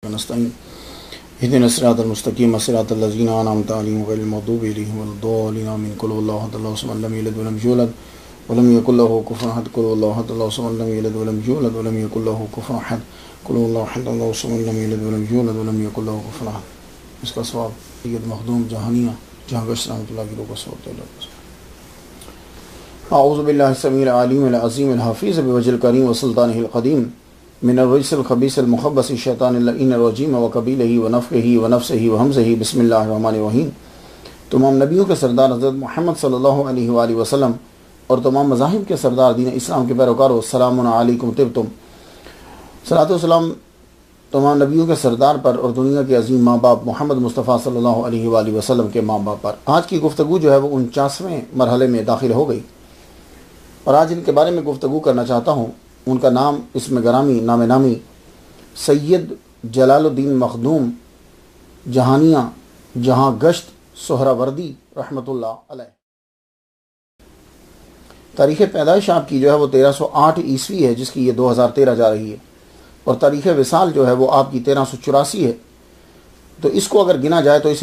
ونستعين اهدنا الصراط المستقيم صراط الذين أنعمت عليهم غير المغضوب عليهم ولا الضالين آمين. قل هو الله أحد الله الصمد لم يلد ولم يولد ولم يكن له كفوا أحد. قل هو الله أحد الله الصمد لم يلد ولم يولد ولم يكن له كفوا أحد. قل هو الله أحد الله الصمد لم يلد ولم يولد ولم يكن له كفوا أحد. اس کا ثواب سید مخدوم جہانیہ جہاں گشت رحمۃ اللہ کی روح کا ثواب. اعوذ باللہ السمیع العلیم العظیم الحفیظ بوجہ الکریم وسلطانہ القدیم من الرجس الخبیث المخبث الشیطان اللعین الرجیم وقبیلہ ونفخہ ونفسہ وہمزہ. بسم اللہ الرحمن الرحیم. تمام نبیوں کے سردار حضرت محمد صلی اللہ علیہ وآلہ وسلم اور تمام مذاہب کے سردار دین اسلام کے پیروکاروں، السلام علیکم طبتم. صلاۃ و سلام تمام نبیوں کے سردار پر اور دنیا کے عظیم ماں باپ محمد مصطفیٰ صلی اللہ علیہ وآلہ وسلم کے ماں باپ پر. آج کی گفتگو جو ہے وہ 49ویں مرحلے میں داخل ہو گئی اور آج ان کے بارے میں گفتگو کرنا چاہتا ہوں. ان کا نام اسم گرامی نام نامی سید جلال الدین مخدوم جہانیہ جہاں گشت سہراوردی رحمۃ اللہ علیہ. تاریخ پیدائش آپ کی جو ہے وہ 1308 عیسوی ہے، جس کی یہ 2013 جا رہی ہے، اور تاریخ وصال جو ہے وہ آپ کی 1384 ہے. تو اس کو اگر گنا جائے تو اس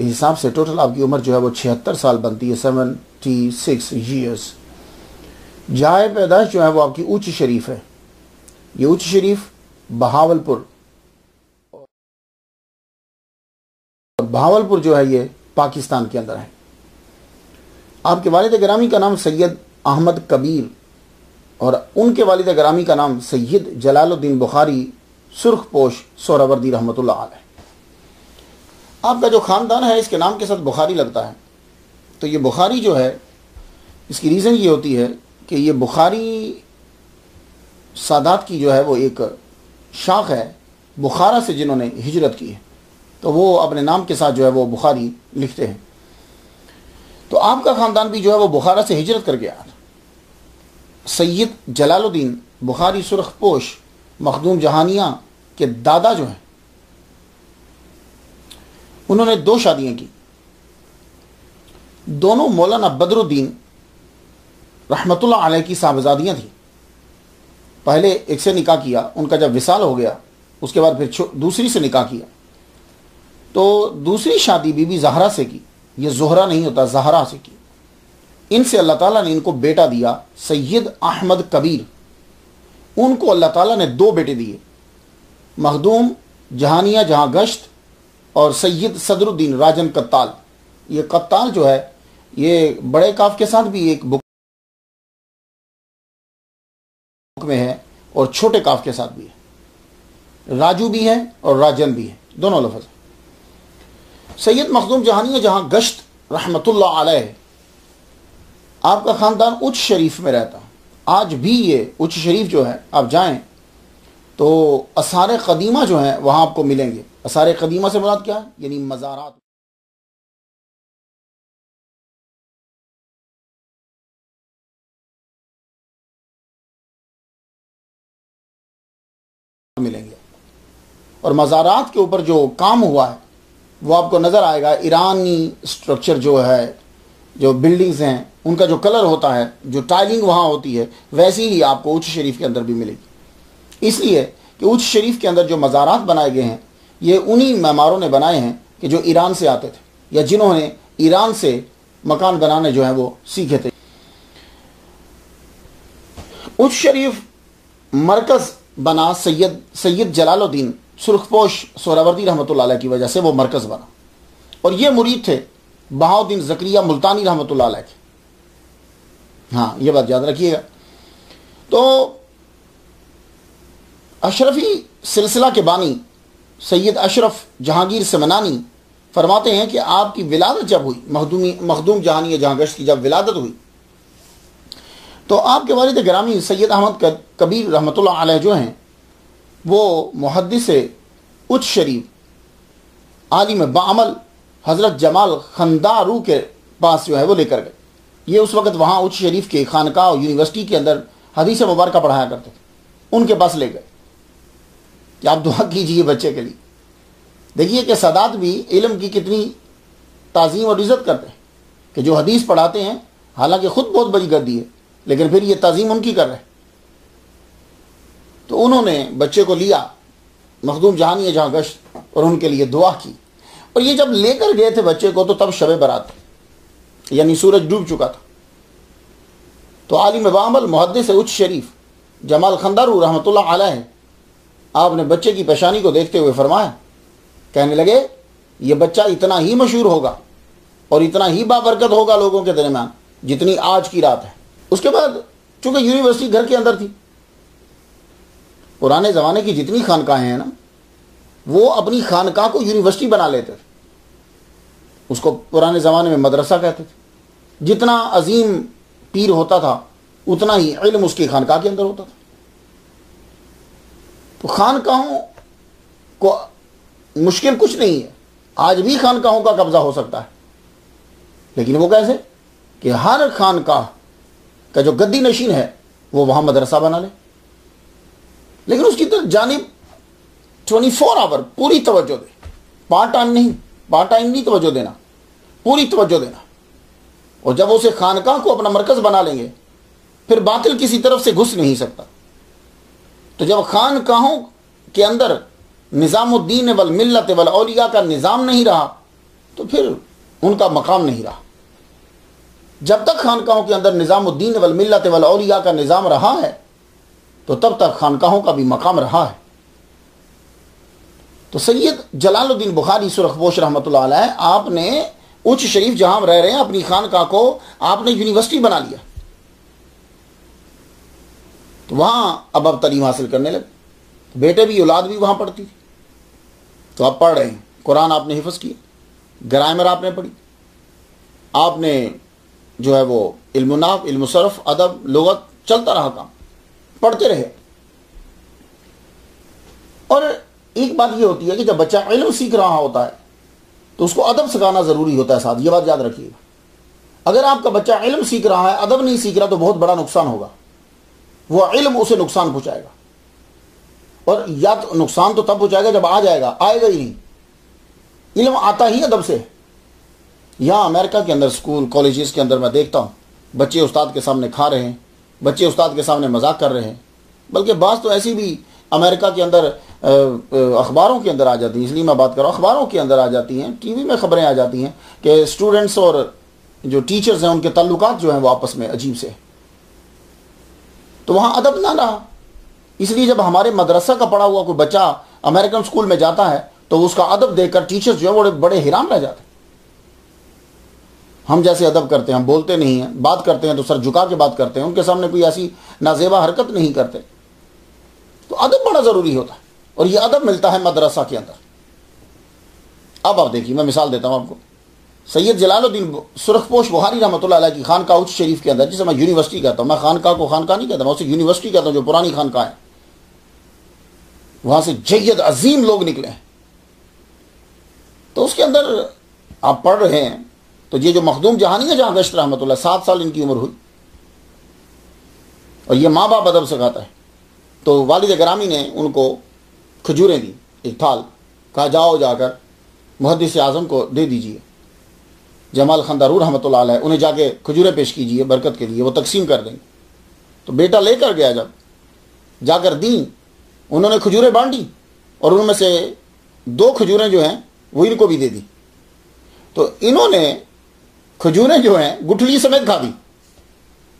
حساب سے ٹوٹل آپ کی عمر جو ہے وہ 76 سال بنتی ہے، 76 ایئرس. جائے پیدائش جو ہے وہ آپ کی اونچ شریف ہے. یہ اونچ شریف بہاولپور جو ہے یہ پاکستان کے اندر ہے. آپ کے والد گرامی کا نام سید احمد کبیر اور ان کے والد گرامی کا نام سید جلال الدین بخاری سرخ پوش سہراوردی رحمۃ اللہ علیہ. آپ کا جو خاندان ہے اس کے نام کے ساتھ بخاری لگتا ہے. تو یہ بخاری جو ہے اس کی ریزن یہ ہوتی ہے کہ یہ بخاری سادات کی جو ہے وہ ایک شاخ ہے بخارا سے، جنہوں نے ہجرت کی ہے تو وہ اپنے نام کے ساتھ جو ہے وہ بخاری لکھتے ہیں. تو آپ کا خاندان بھی جو ہے وہ بخارا سے ہجرت کر گیا. سید جلال الدین بخاری سرخ پوش مخدوم جہانیہ کے دادا جو ہیں انہوں نے 2 شادیاں کی. دونوں مولانا بدر الدین رحمۃ اللہ علیہ کی صاحبزادیاں تھیں. پہلے ایک سے نکاح کیا، ان کا جب وصال ہو گیا اس کے بعد پھر دوسری سے نکاح کیا. تو دوسری شادی بی بی زہرا سے کی. یہ زہرا نہیں ہوتا، زہرا سے کی. ان سے اللہ تعالیٰ نے ان کو بیٹا دیا سید احمد کبیر. ان کو اللہ تعالیٰ نے 2 بیٹے دیے، مخدوم جہانیہ جہاں گشت اور سید صدر الدین راجن قتال. یہ قتال جو ہے یہ بڑے کاف کے ساتھ بھی ایک بک میں ہے اور چھوٹے کاف کے ساتھ بھی ہے. راجو بھی ہے اور راجن بھی ہے، دونوں لفظ. سید مخدوم جہانیہ جہاں گشت رحمۃ اللہ علیہ، آپ کا خاندان اچ شریف میں رہتا. آج بھی یہ اچ شریف جو ہے آپ جائیں تو آثار قدیمہ جو ہیں وہاں آپ کو ملیں گے. آثار قدیمہ سے مراد کیا ہے؟ یعنی مزارات ملیں گے. اور مزارات کے اوپر جو کام ہوا ہے وہ آپ کو نظر آئے گا. ایرانی سٹرکچر جو ہے، جو بلڈنگز ہیں ان کا جو کلر ہوتا ہے، جو ٹائلنگ وہاں ہوتی ہے، ویسی ہی آپ کو اونچ شریف کے اندر بھی ملے گی. اس لیے کہ اونچ شریف کے اندر جو مزارات بنائے گئے ہیں یہ انہی معماروں نے بنائے ہیں کہ جو ایران سے آتے تھے یا جنہوں نے ایران سے مکان بنانے جو ہیں وہ سیکھے تھے. اونچ شریف مرکز بنا سید جلال الدین سرخ پوش سہراوردی رحمۃ اللہ علیہ کی وجہ سے وہ مرکز بنا. اور یہ مرید تھے بہاؤدین زکریا ملتانی رحمۃ اللہ علیہ کے. ہاں یہ بات یاد رکھیے گا. تو اشرفی سلسلہ کے بانی سید اشرف جہانگیر سمنانی فرماتے ہیں کہ آپ کی ولادت جب ہوئی، مخدوم جہانیہ جہاں گشت کی جب ولادت ہوئی تو آپ کے والد گرامی سید احمد کبیر رحمۃ اللہ علیہ جو ہیں وہ محدث اچ شریف عالم بعمل حضرت جمال خندارو کے پاس جو ہے وہ لے کر گئے. یہ اس وقت وہاں اچ شریف کے خانقاہ اور یونیورسٹی کے اندر حدیث مبارکہ پڑھایا کرتے تھے. ان کے پاس لے گئے کہ آپ دعا کیجئے بچے کے لیے. دیکھیے کہ سادات بھی علم کی کتنی تعظیم اور عزت کرتے ہیں کہ جو حدیث پڑھاتے ہیں حالانکہ خود بہت بڑی گردی ہے لیکن پھر یہ تعظیم ان کی کر رہے. تو انہوں نے بچے کو لیا مخدوم جہانیہ جہاں گشت اور ان کے لیے دعا کی. اور یہ جب لے کر گئے تھے بچے کو تو تب شب برات تھی، یعنی سورج ڈوب چکا تھا. تو عالم بعمل محدث اچ شریف جمال خندارو رحمۃ اللہ علیہ، آپ نے بچے کی پیشانی کو دیکھتے ہوئے فرمایا، کہنے لگے یہ بچہ اتنا ہی مشہور ہوگا اور اتنا ہی بابرکت ہوگا لوگوں کے درمیان جتنی آج کی رات ہے. اس کے بعد چونکہ یونیورسٹی گھر کے اندر تھی، پرانے زمانے کی جتنی خانقاہیں ہیں نا وہ اپنی خانقاہ کو یونیورسٹی بنا لیتے تھے. اس کو پرانے زمانے میں مدرسہ کہتے تھے. جتنا عظیم پیر ہوتا تھا اتنا ہی علم اس کی خانقاہ کے اندر ہوتا تھا. تو خانقاہوں کو مشکل کچھ نہیں ہے، آج بھی خانقاہوں کا قبضہ ہو سکتا ہے، لیکن وہ کیسے کہ ہر خانقاہ کا جو گدی نشین ہے وہ وہاں مدرسہ بنا لے، لیکن اس کی طرف جانب 24 آور پوری توجہ دے، پارٹ ٹائم نہیں توجہ دینا، پوری توجہ دینا. اور جب اسے خانقاہ کو اپنا مرکز بنا لیں گے پھر باطل کسی طرف سے گھس نہیں سکتا. تو جب خانقاہوں کے اندر نظام الدین والملت والاولیاء کا نظام نہیں رہا تو پھر ان کا مقام نہیں رہا. جب تک خانقاہوں کے اندر نظام الدین والملت والاولیاء کا نظام رہا ہے تو تب تک خانقاہوں کا بھی مقام رہا ہے. تو سید جلال الدین بخاری سرخپوش رحمۃ اللہ علیہ، آپ نے اچ شریف جہاں رہ رہے ہیں اپنی خانقاہ کو آپ نے یونیورسٹی بنا لیا. تو وہاں اب تعلیم حاصل کرنے لگے. بیٹے بھی اولاد بھی وہاں پڑھتی تھی. تو آپ پڑھ رہے ہیں، قرآن آپ نے حفظ کیا، گرامر آپ نے پڑھی، آپ نے جو ہے وہ علم نحو، علم صرف، ادب، لغت، چلتا رہا کام، پڑھتے رہے. اور ایک بات یہ ہوتی ہے کہ جب بچہ علم سیکھ رہا ہوتا ہے تو اس کو ادب سکھانا ضروری ہوتا ہے ساتھ. یہ بات یاد رکھیے گا. اگر آپ کا بچہ علم سیکھ رہا ہے ادب نہیں سیکھ رہا تو بہت بڑا نقصان ہوگا. وہ علم اسے نقصان پہنچائے گا، اور یا تو نقصان تو تب پہنچائے گا جب آ جائے گا ہی نہیں. علم آتا ہی ادب سے. یہاں امریکہ کے اندر اسکول کالجز کے اندر میں دیکھتا ہوں بچے استاد کے سامنے کھا رہے ہیں، بچے استاد کے سامنے مذاق کر رہے ہیں. بلکہ بعض تو ایسی بھی امریکہ کے اندر اخباروں کے اندر آ جاتی ہیں، اس لیے میں بات کر رہا ہوں، اخباروں کے اندر آ جاتی ہیں، ٹی وی میں خبریں آ جاتی ہیں کہ اسٹوڈنٹس اور جو ٹیچرز ہیں ان کے تعلقات جو ہیں وہ آپس میں عجیب سے. تو وہاں ادب نہ رہا. اس لیے جب ہمارے مدرسہ کا پڑھا ہوا کوئی بچہ امریکن اسکول میں جاتا ہے تو اس کا ادب دیکھ کر ٹیچرز جو ہیں وہ بڑے حیران رہ جاتے ہیں. ہم جیسے ادب کرتے ہیں، ہم بولتے نہیں ہیں، بات کرتے ہیں تو سر جھکا کے بات کرتے ہیں، ان کے سامنے کوئی ایسی نازیبا حرکت نہیں کرتے. تو ادب بڑا ضروری ہوتا ہے، اور یہ ادب ملتا ہے مدرسہ کے اندر. اب آپ دیکھیے، میں مثال دیتا ہوں آپ کو. سید جلال الدین سرخپوش بخاری رحمۃ اللہ علیہ کی خانقاہ اچ شریف کے اندر، جسے میں یونیورسٹی کہتا ہوں، میں خانقاہ کو خانقاہ نہیں کہتا، میں اسے یونیورسٹی کہتا ہوں، جو پرانی خانقاہ ہے، وہاں سے جید عظیم لوگ نکلے ہیں. تو اس کے اندر آپ پڑھ رہے ہیں تو یہ جو مخدوم جہانیہ جہاں گشت رحمۃ اللہ، 7 سال ان کی عمر ہوئی، اور یہ ماں باپ ادب سکھاتا ہے. تو والد گرامی نے ان کو کھجوریں دی، ایک تھال، کہا جاؤ جا کر محدث اعظم کو دے دیجئے، جمال خندارو رحمۃ اللہ علیہ، انہیں جا کے کھجوریں پیش کیجئے برکت کے لیے، وہ تقسیم کر دیں گے. تو بیٹا لے کر گیا، جب جا کر دیں، انہوں نے کھجوریں بانٹی، اور ان میں سے 2 کھجوریں جو ہیں وہ ان کو بھی دے دی. تو انہوں نے کھجوریں جو ہیں گٹھلی سمیت کھا دی.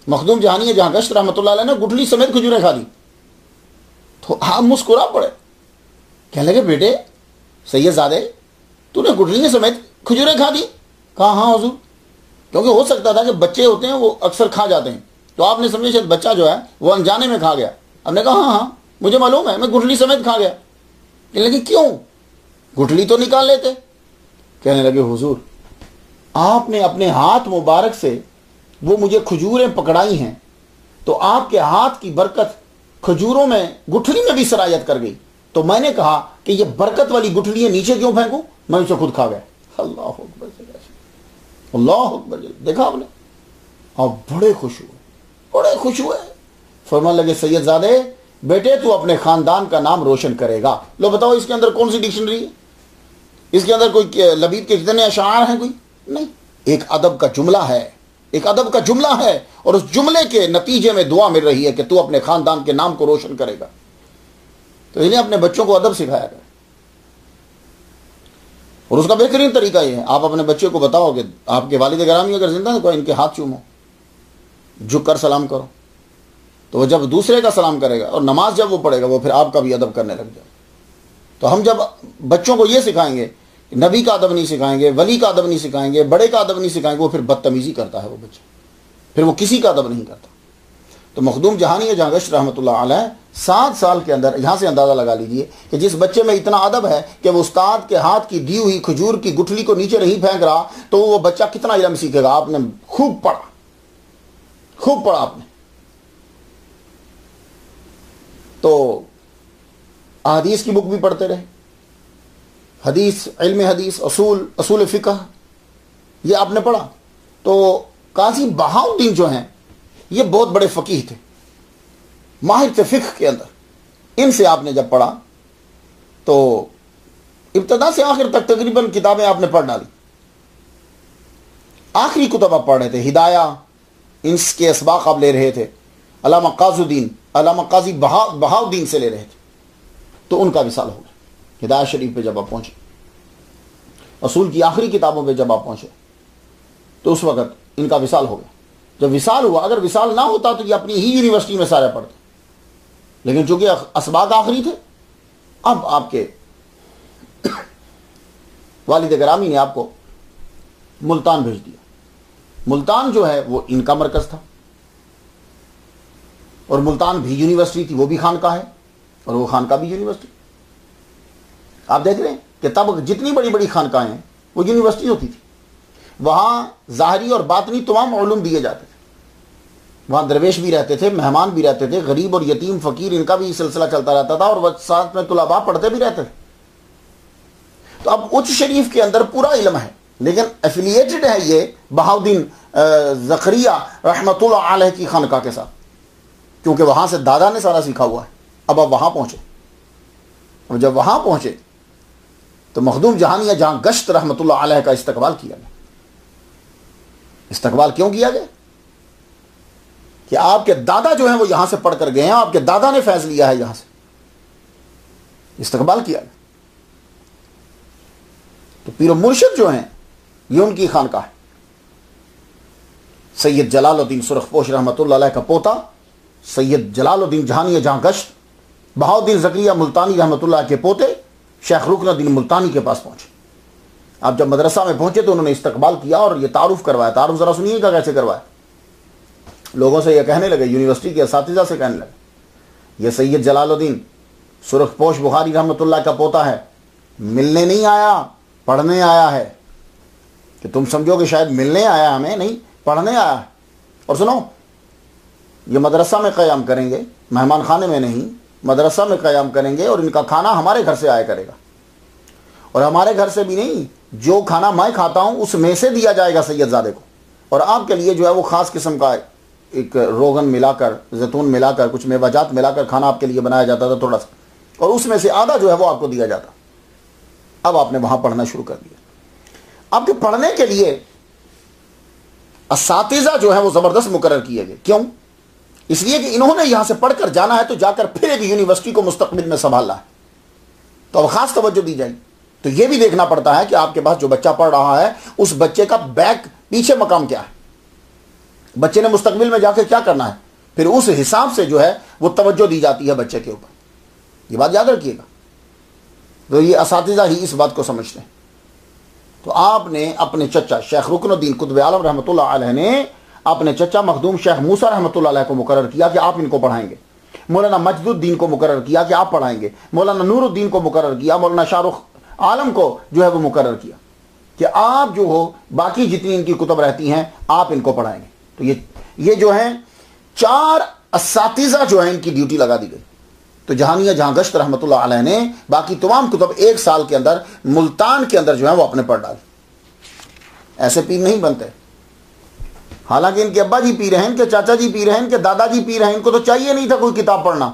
مخدوم جہانیہ جہاں گشت رحمۃ اللہ علیہ نے گٹھلی سمیت کھجوریں کھا دی. تو آپ مسکرا پڑے، کہنے لگے بیٹے سید زادے، تو نے گٹھلی سمیت کھجوریں کھا دی؟ کہا ہاں حضور. کیونکہ ہو سکتا تھا کہ بچے ہوتے ہیں وہ اکثر کھا جاتے ہیں، تو آپ نے سمجھے شاید بچہ جو ہے وہ انجانے میں کھا گیا. ہم نے کہا ہاں مجھے معلوم ہے، میں گٹھلی سمیت کھا گیا. کہنے لگے کیوں؟ گٹھلی تو نکال لیتے. کہنے لگے حضور آپ نے اپنے ہاتھ مبارک سے وہ مجھے کھجوریں پکڑائی ہیں، تو آپ کے ہاتھ کی برکت کھجوروں میں گٹھلی میں بھی سرایت کر گئی. تو میں نے کہا کہ یہ برکت والی گٹھلیاں نیچے کیوں پھینکوں، میں اسے خود کھا گیا. اللہ اکبر، اللہ اکبر. دیکھا آپ نے، آپ بڑے خوش ہوئے. فرمانے لگے سید زادے بیٹے تو اپنے خاندان کا نام روشن کرے گا. لو بتاؤ اس کے اندر کون سی ڈکشنری ہے؟ اس کے اندر کوئی لبیب کے کتنے اشعار ہیں؟ کوئی نہیں. ایک ادب کا جملہ ہے، اور اس جملے کے نتیجے میں دعا مل رہی ہے کہ تو اپنے خاندان کے نام کو روشن کرے گا. تو انہیں اپنے بچوں کو ادب سکھایا کریں. اور اس کا بہترین طریقہ یہ ہے، آپ اپنے بچے کو بتاؤ کہ آپ کے والد گرامی اگر زندہ ہیں تو ان کے ہاتھ چومو، جھک کر سلام کرو. تو وہ جب دوسرے کا سلام کرے گا اور نماز جب وہ پڑھے گا وہ پھر آپ کا بھی ادب کرنے لگ جائے. تو ہم جب بچوں کو یہ سکھائیں گے، نبی کا ادب نہیں سکھائیں گے، ولی کا ادب نہیں سکھائیں گے، بڑے کا ادب نہیں سکھائیں گے، وہ پھر بدتمیزی کرتا ہے وہ بچہ، پھر وہ کسی کا ادب نہیں کرتا. تو مخدوم جہانی جہانگشت رحمۃ اللہ علیہ 7 سال کے اندر، یہاں سے اندازہ لگا لیجئے کہ جس بچے میں اتنا ادب ہے کہ وہ استاد کے ہاتھ کی دی ہوئی کھجور کی گٹھلی کو نیچے نہیں پھینک رہا، تو وہ بچہ کتنا علم سیکھے گا. آپ نے خوب پڑھا آپ نے. تو حدیث کی بک بھی پڑھتے رہے، حدیث، علم حدیث، اصول فقہ، یہ آپ نے پڑھا. تو قاضی بہاؤالدین جو ہیں یہ بہت بڑے فقیہ تھے، ماہر تھے فقہ کے اندر. ان سے آپ نے جب پڑھا تو ابتدا سے آخر تک تقریباً کتابیں آپ نے پڑھ ڈالی. آخری کتب آپ پڑھ رہے تھے، ہدایہ، ان کے اسباق آپ لے رہے تھے، علامہ قاضی بہاؤالدین سے لے رہے تھے. تو ان کا وصال ہو گیا. ہدایہ شریف پہ جب آپ پہنچے، اصول کی آخری کتابوں پہ جب آپ پہنچے، تو اس وقت ان کا وصال ہو گیا. جب وصال ہوا، اگر وصال نہ ہوتا تو یہ اپنی ہی یونیورسٹی میں سارے پڑھتے، لیکن چونکہ اسباق آخری تھے، اب آپ کے والد گرامی نے آپ کو ملتان بھیج دیا. ملتان جو ہے وہ ان کا مرکز تھا، اور ملتان بھی یونیورسٹی تھی، وہ بھی خانقاہ ہے اور وہ خانقاہ بھی یونیورسٹی. آپ دیکھ رہے ہیں کہ تب جتنی بڑی بڑی خانقاہیں ہیں وہ یونیورسٹی ہوتی تھی. وہاں ظاہری اور باطنی تمام علوم دیے جاتے تھے. وہاں درویش بھی رہتے تھے، مہمان بھی رہتے تھے، غریب اور یتیم فقیر ان کا بھی سلسلہ چلتا رہتا تھا، اور ساتھ میں طلباء پڑھتے بھی رہتے تھے. تو اب اچ شریف کے اندر پورا علم ہے، لیکن ایفیلیٹڈ ہے یہ بہاؤالدین زکریا رحمۃ اللہ علیہ کی خانقاہ کے ساتھ، کیونکہ وہاں سے دادا نے سارا سیکھا ہوا ہے. اب آپ وہاں پہنچے، اور جب وہاں پہنچے تو مخدوم جہانیہ جہاں گشت رحمۃ اللہ علیہ کا استقبال کیا گیا. استقبال کیوں کیا گیا؟ کہ آپ کے دادا جو ہیں وہ یہاں سے پڑھ کر گئے ہیں، آپ کے دادا نے فیض لیا ہے، یہاں سے استقبال کیا گیا. تو پیر و مرشد جو ہیں یہ ان کی خانقاہ ہے. سید جلال الدین سرخ پوش رحمۃ اللہ علیہ کا پوتا سید جلال الدین جہانیہ جہاں گشت بہاؤالدین زکریا ملتانی رحمۃ اللہ کے پوتے شیخ رکن الدین ملتانی کے پاس پہنچے. آپ جب مدرسہ میں پہنچے تو انہوں نے استقبال کیا اور یہ تعارف کروایا. تعارف ذرا سنیے گا کیسے کروایا. لوگوں سے یہ کہنے لگے، یونیورسٹی کے اساتذہ سے کہنے لگے، یہ سید جلال الدین سرخ پوش بخاری رحمۃ اللہ کا پوتا ہے، ملنے نہیں آیا، پڑھنے آیا ہے. کہ تم سمجھو کہ شاید ملنے آیا، ہمیں نہیں، پڑھنے آیا ہے. اور سنو، یہ مدرسہ میں قیام کریں گے، مہمان خانے میں نہیں، مدرسہ میں قیام کریں گے، اور ان کا کھانا ہمارے گھر سے آیا کرے گا. اور ہمارے گھر سے بھی نہیں، جو کھانا میں کھاتا ہوں اس میں سے دیا جائے گا سید زادے کو. اور آپ کے لیے جو ہے وہ خاص قسم کا ایک روغن ملا کر، زیتون ملا کر، کچھ میوہ جات ملا کر کھانا آپ کے لیے بنایا جاتا تھا تھوڑا سا، اور اس میں سے آدھا جو ہے وہ آپ کو دیا جاتا. اب آپ نے وہاں پڑھنا شروع کر دیا. آپ کے پڑھنے کے لیے اساتذہ جو ہیں وہ زبردست مقرر کیے گئے. کیوں؟ اس لیے کہ انہوں نے یہاں سے پڑھ کر جانا ہے تو جا کر پھر ایک یونیورسٹی کو مستقبل میں سنبھالنا ہے. تو اب خاص توجہ دی جائے. تو یہ بھی دیکھنا پڑتا ہے کہ آپ کے پاس جو بچہ پڑھ رہا ہے اس بچے کا بیک پیچھے مقام کیا ہے، بچے نے مستقبل میں جا کے کیا کرنا ہے، پھر اس حساب سے جو ہے وہ توجہ دی جاتی ہے بچے کے اوپر. یہ بات یاد رکھیے گا. تو یہ اساتذہ ہی اس بات کو سمجھتے ہیں. تو آپ نے اپنے چچا شیخ رکن الدین قطب عالم رحمۃ اللہ علیہ نے اپنے چچا مخدوم شیخ موسیٰ رحمۃ اللہ علیہ کو مقرر کیا کہ آپ ان کو پڑھائیں گے. مولانا مجد الدین کو مقرر کیا کہ آپ پڑھائیں گے. مولانا نور الدین کو مقرر کیا. مولانا شاہ رخ عالم کو جو ہے وہ مقرر کیا کہ آپ جو ہو باقی جتنی ان کی کتب رہتی ہیں آپ ان کو پڑھائیں گے. تو یہ جو ہیں 4 اساتذہ جو ہیں ان کی ڈیوٹی لگا دی گئی. تو جہانیہ جہاں گشت رحمۃ اللہ علیہ نے باقی تمام کتب 1 سال کے اندر ملتان کے اندر جو ہے وہ اپنے پڑھ ڈالی. ایسے پیر نہیں بنتے. حالانکہ ان کے ابا جی پیر ہیں، ان کے چاچا جی پیر ہیں، ان کے دادا جی پیر ہیں، ان کو تو چاہیے نہیں تھا کوئی کتاب پڑھنا،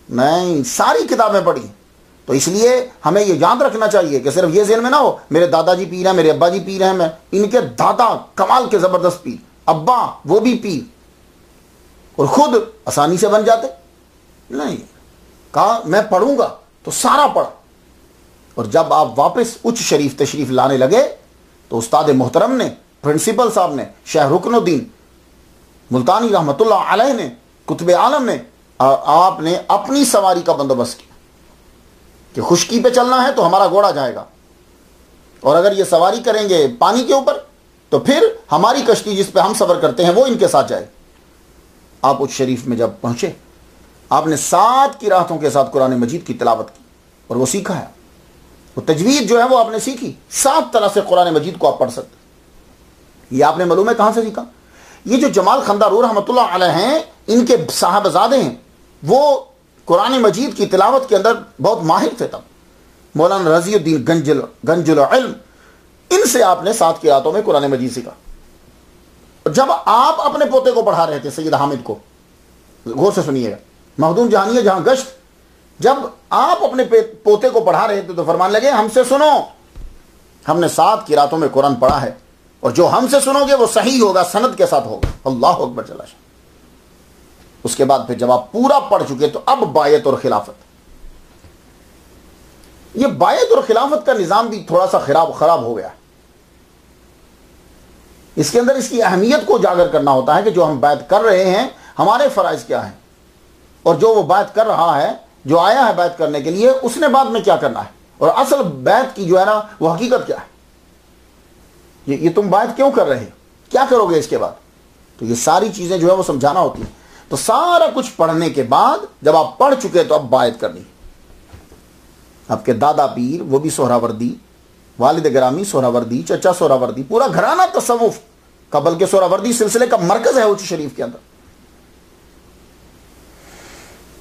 نہیں، ساری کتابیں پڑھی. تو اس لیے ہمیں یہ یاد رکھنا چاہیے کہ صرف یہ ذہن میں نہ ہو میرے دادا جی پیر ہیں، میرے ابا جی پیر ہیں، میں ان کے دادا کمال کے زبردست پیر، ابا وہ بھی پیر، اور خود آسانی سے بن جاتے نہیں. کہا میں پڑھوں گا تو سارا پڑھا. اور جب آپ واپس اچ شریف تشریف لانے لگے تو استاد محترم نے، پرنسپل صاحب نے، شیخ رکن الدین ملتانی رحمۃ اللہ علیہ نے، کتب عالم نے، آپ نے اپنی سواری کا بندوبست کیا کہ خشکی پہ چلنا ہے تو ہمارا گھوڑا جائے گا، اور اگر یہ سواری کریں گے پانی کے اوپر تو پھر ہماری کشتی جس پہ ہم سفر کرتے ہیں وہ ان کے ساتھ جائے. آپ اچ شریف میں جب پہنچے آپ نے 7 قراتوں کے ساتھ قرآن مجید کی تلاوت کی اور وہ سیکھا ہے. وہ تجوید جو ہے وہ آپ نے سیکھی، 7 طرح سے قرآن مجید کو آپ پڑھ سکتے. یہ آپ نے معلوم ہے کہاں سے سیکھا؟ یہ جو جمال خندارور رحمۃ اللہ علیہ ہیں، ان کے صاحبزادے ہیں، وہ قرآن مجید کی تلاوت کے اندر بہت ماہر تھے. تب مولانا رضی الدین گنج العلم، ان سے آپ نے 7 قراتوں میں قرآن مجید سیکھا. جب آپ اپنے پوتے کو پڑھا رہے تھے سید حامد کو، غور سے سنیے گا، مخدوم جہانیہ جہاں گشت، جب آپ اپنے پوتے کو پڑھا رہے تھے تو فرمان لگے ہم سے سنو، ہم نے 7 قراتوں میں قرآن پڑھا ہے اور جو ہم سے سنو گے وہ صحیح ہوگا، سند کے ساتھ ہوگا. اللہ اکبر چلا شاہ. اس کے بعد پھر جب آپ پورا پڑھ چکے تو اب بایت اور خلافت. یہ بایت اور خلافت کا نظام بھی تھوڑا سا خراب ہو گیا. اس کے اندر اس کی اہمیت کو اجاگر کرنا ہوتا ہے کہ جو ہم بیعت کر رہے ہیں ہمارے فرائض کیا ہیں، اور جو وہ بیعت کر رہا ہے، جو آیا ہے بیعت کرنے کے لیے، اس نے بعد میں کیا کرنا ہے، اور اصل بیعت کی جو ہے نا وہ حقیقت کیا ہے. یہ تم بیعت کیوں کر رہے، کیا کرو گے اس کے بعد. تو یہ ساری چیزیں جو ہے وہ سمجھانا ہوتی ہیں. تو سارا کچھ پڑھنے کے بعد جب آپ پڑھ چکے تو اب بیعت کرنی. آپ کے دادا پیر وہ بھی سہراوردی، والد گرامی سہراوردی، چچا سہراوردی، پورا گھرانہ تصوف کا، بلکہ سہراوردی سلسلے کا مرکز ہے اچ شریف کے اندر.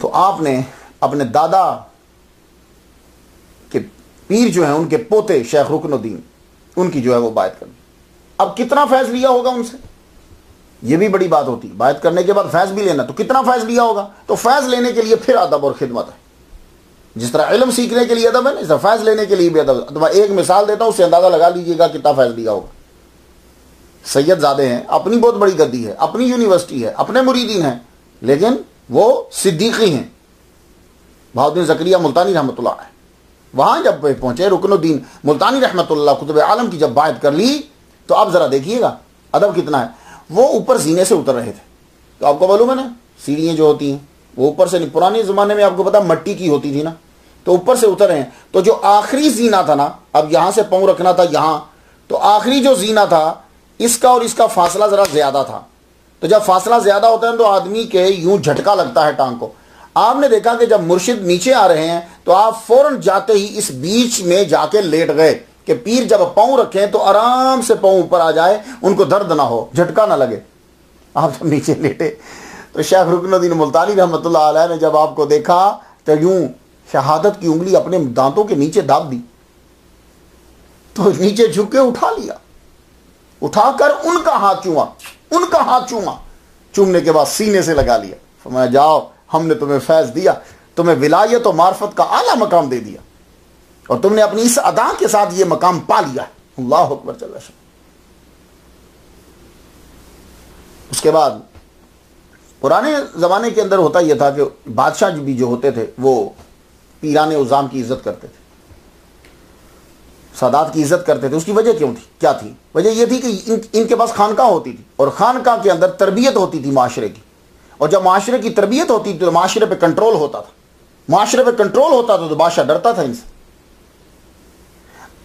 تو آپ نے اپنے دادا کے پیر جو ہیں ان کے پوتے شیخ رکن الدین، ان کی جو ہے وہ بیعت کرنی. اب کتنا فیض لیا ہوگا ان سے، یہ بھی بڑی بات ہوتی. بیعت کرنے کے بعد فیض بھی لینا، تو کتنا فیض لیا ہوگا. تو فیض لینے کے لیے پھر ادب اور خدمت ہے. جس طرح علم سیکھنے کے لیے ادب ہے نا، اس طرح فیض لینے کے لیے بھی ادب. تو میں ایک مثال دیتا ہوں، اس سے اندازہ لگا لیجئے گا کتنا فیض لیا ہوگا. سید زادے ہیں، اپنی بہت بڑی گدی ہے، اپنی یونیورسٹی ہے، اپنے مریدین ہیں، لیکن وہ صدیقی ہیں. بہاؤالدین زکریا ملتانی رحمۃ اللہ علیہ وہاں جب پہنچے، رکن الدین ملتانی رحمۃ اللہ کتب عالم کی جب بیعت کر لی، تو اب ذرا دیکھیے گا ادب کتنا ہے. وہ اوپر زینے سے اتر رہے تھے. تو آپ کو معلوم ہے نا سیڑھیاں جو ہوتی ہیں وہ اوپر سے، پرانے زمانے میں آپ کو پتا مٹی کی ہوتی تھی نا، تو اوپر سے اتر رہے ہیں. تو جو آخری زینہ تھا نا، اب یہاں سے پاؤں رکھنا تھا یہاں، تو آخری جو زینہ تھا اس کا اور اس کا فاصلہ ذرا زیادہ تھا. تو جب فاصلہ زیادہ ہوتا ہے تو آدمی کے یوں جھٹکا لگتا ہے ٹانگ کو. آپ نے دیکھا کہ جب مرشد نیچے آ رہے ہیں تو آپ فوراً جاتے ہی اس بیچ میں جا کے لیٹ گئے کہ پیر جب پاؤں رکھیں تو آرام سے پاؤں اوپر آ جائے، ان کو درد نہ ہو، جھٹکا نہ لگے. آپ جب نیچے لیٹے تو شیخ رکن الدین ملتانی رحمۃ اللہ علیہ نے جب آپ کو دیکھا تو یوں شہادت کی انگلی اپنے دانتوں کے نیچے داب دی، تو نیچے جھک کے اٹھا لیا، اٹھا کر ان کا ہاتھ چوما، ان کا ہاتھ چوما، چومنے کے بعد سینے سے لگا لیا. فرمایا جاؤ، ہم نے تمہیں فیض دیا، تمہیں ولایت و معرفت کا اعلیٰ مقام دے دیا، اور تم نے اپنی اس ادا کے ساتھ یہ مقام پا لیا. اللہ اکبر چل رہا. اس کے بعد پرانے زمانے کے اندر ہوتا یہ تھا کہ بادشاہ بھی جو ہوتے تھے وہ پیران عظام کی عزت کرتے تھے، سادات کی عزت کرتے تھے. اس کی وجہ کیوں تھی، کیا تھی؟ وجہ یہ تھی کہ ان کے پاس خانقاہ ہوتی تھی، اور خانقاہ کے اندر تربیت ہوتی تھی معاشرے کی، اور جب معاشرے کی تربیت ہوتی تھی تو معاشرے پہ کنٹرول ہوتا تھا. معاشرے پہ کنٹرول ہوتا تھا تو بادشاہ ڈرتا تھا ان سے.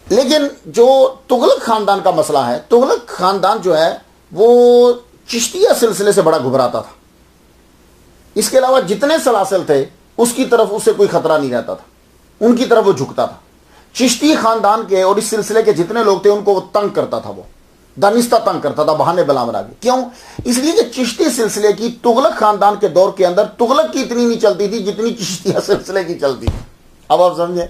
لیکن جو تغلق خاندان کا مسئلہ ہے، تغلق خاندان جو ہے وہ چشتیہ سلسلے سے بڑا گھبراتا تھا. اس کے علاوہ جتنے سلاسل تھے اس کی طرف اسے کوئی خطرہ نہیں رہتا تھا، ان کی طرف وہ جھکتا تھا. چشتی خاندان کے اور اس سلسلے کے جتنے لوگ تھے ان کو وہ تنگ کرتا تھا، وہ دانستہ تنگ کرتا تھا، بہانے بلا بنا کے. کیوں؟ اس لیے کہ چشتی سلسلے کی تغلق خاندان کے دور کے اندر تغلق کی اتنی نہیں چلتی تھی جتنی چشتیہ سلسلے کی چلتی تھی. اب آپ سمجھیں،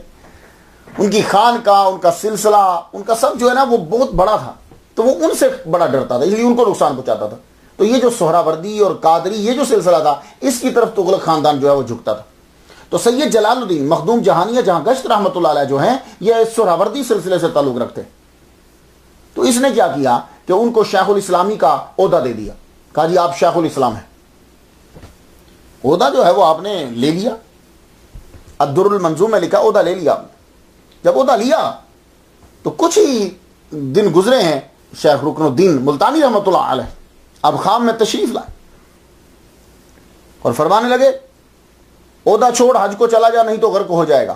ان کی خانقاہ، ان کا سلسلہ، ان کا سب جو ہے نا وہ بہت بڑا تھا، تو وہ ان سے بڑا ڈرتا تھا، اس لیے ان کو نقصان پہنچاتا تھا. تو یہ جو سہراوردی اور قادری یہ جو سلسلہ تھا اس کی طرف تغلق خاندان جو ہے وہ جھکتا تھا. تو سید جلال الدین مخدوم جہانیہ جہاں گشت رحمۃ اللہ علیہ جو ہیں یہ سہراوردی سلسلے سے تعلق رکھتے. تو اس نے کیا کیا کہ ان کو شیخ الاسلامی کا عہدہ دے دیا. کہا جی آپ شیخ الاسلام ہیں. عہدہ جو ہے وہ آپ نے لے لیا. الدر المنظوم میں لکھا عہدہ لے لیا. جب عہدہ لیا تو کچھ ہی دن گزرے ہیں شیخ رکن الدین ملتانی رحمۃ اللہ علیہ اب خام میں تشریف لائے اور فرمانے لگے عہدہ چھوڑ حج کو چلا جا نہیں تو غرق ہو جائے گا.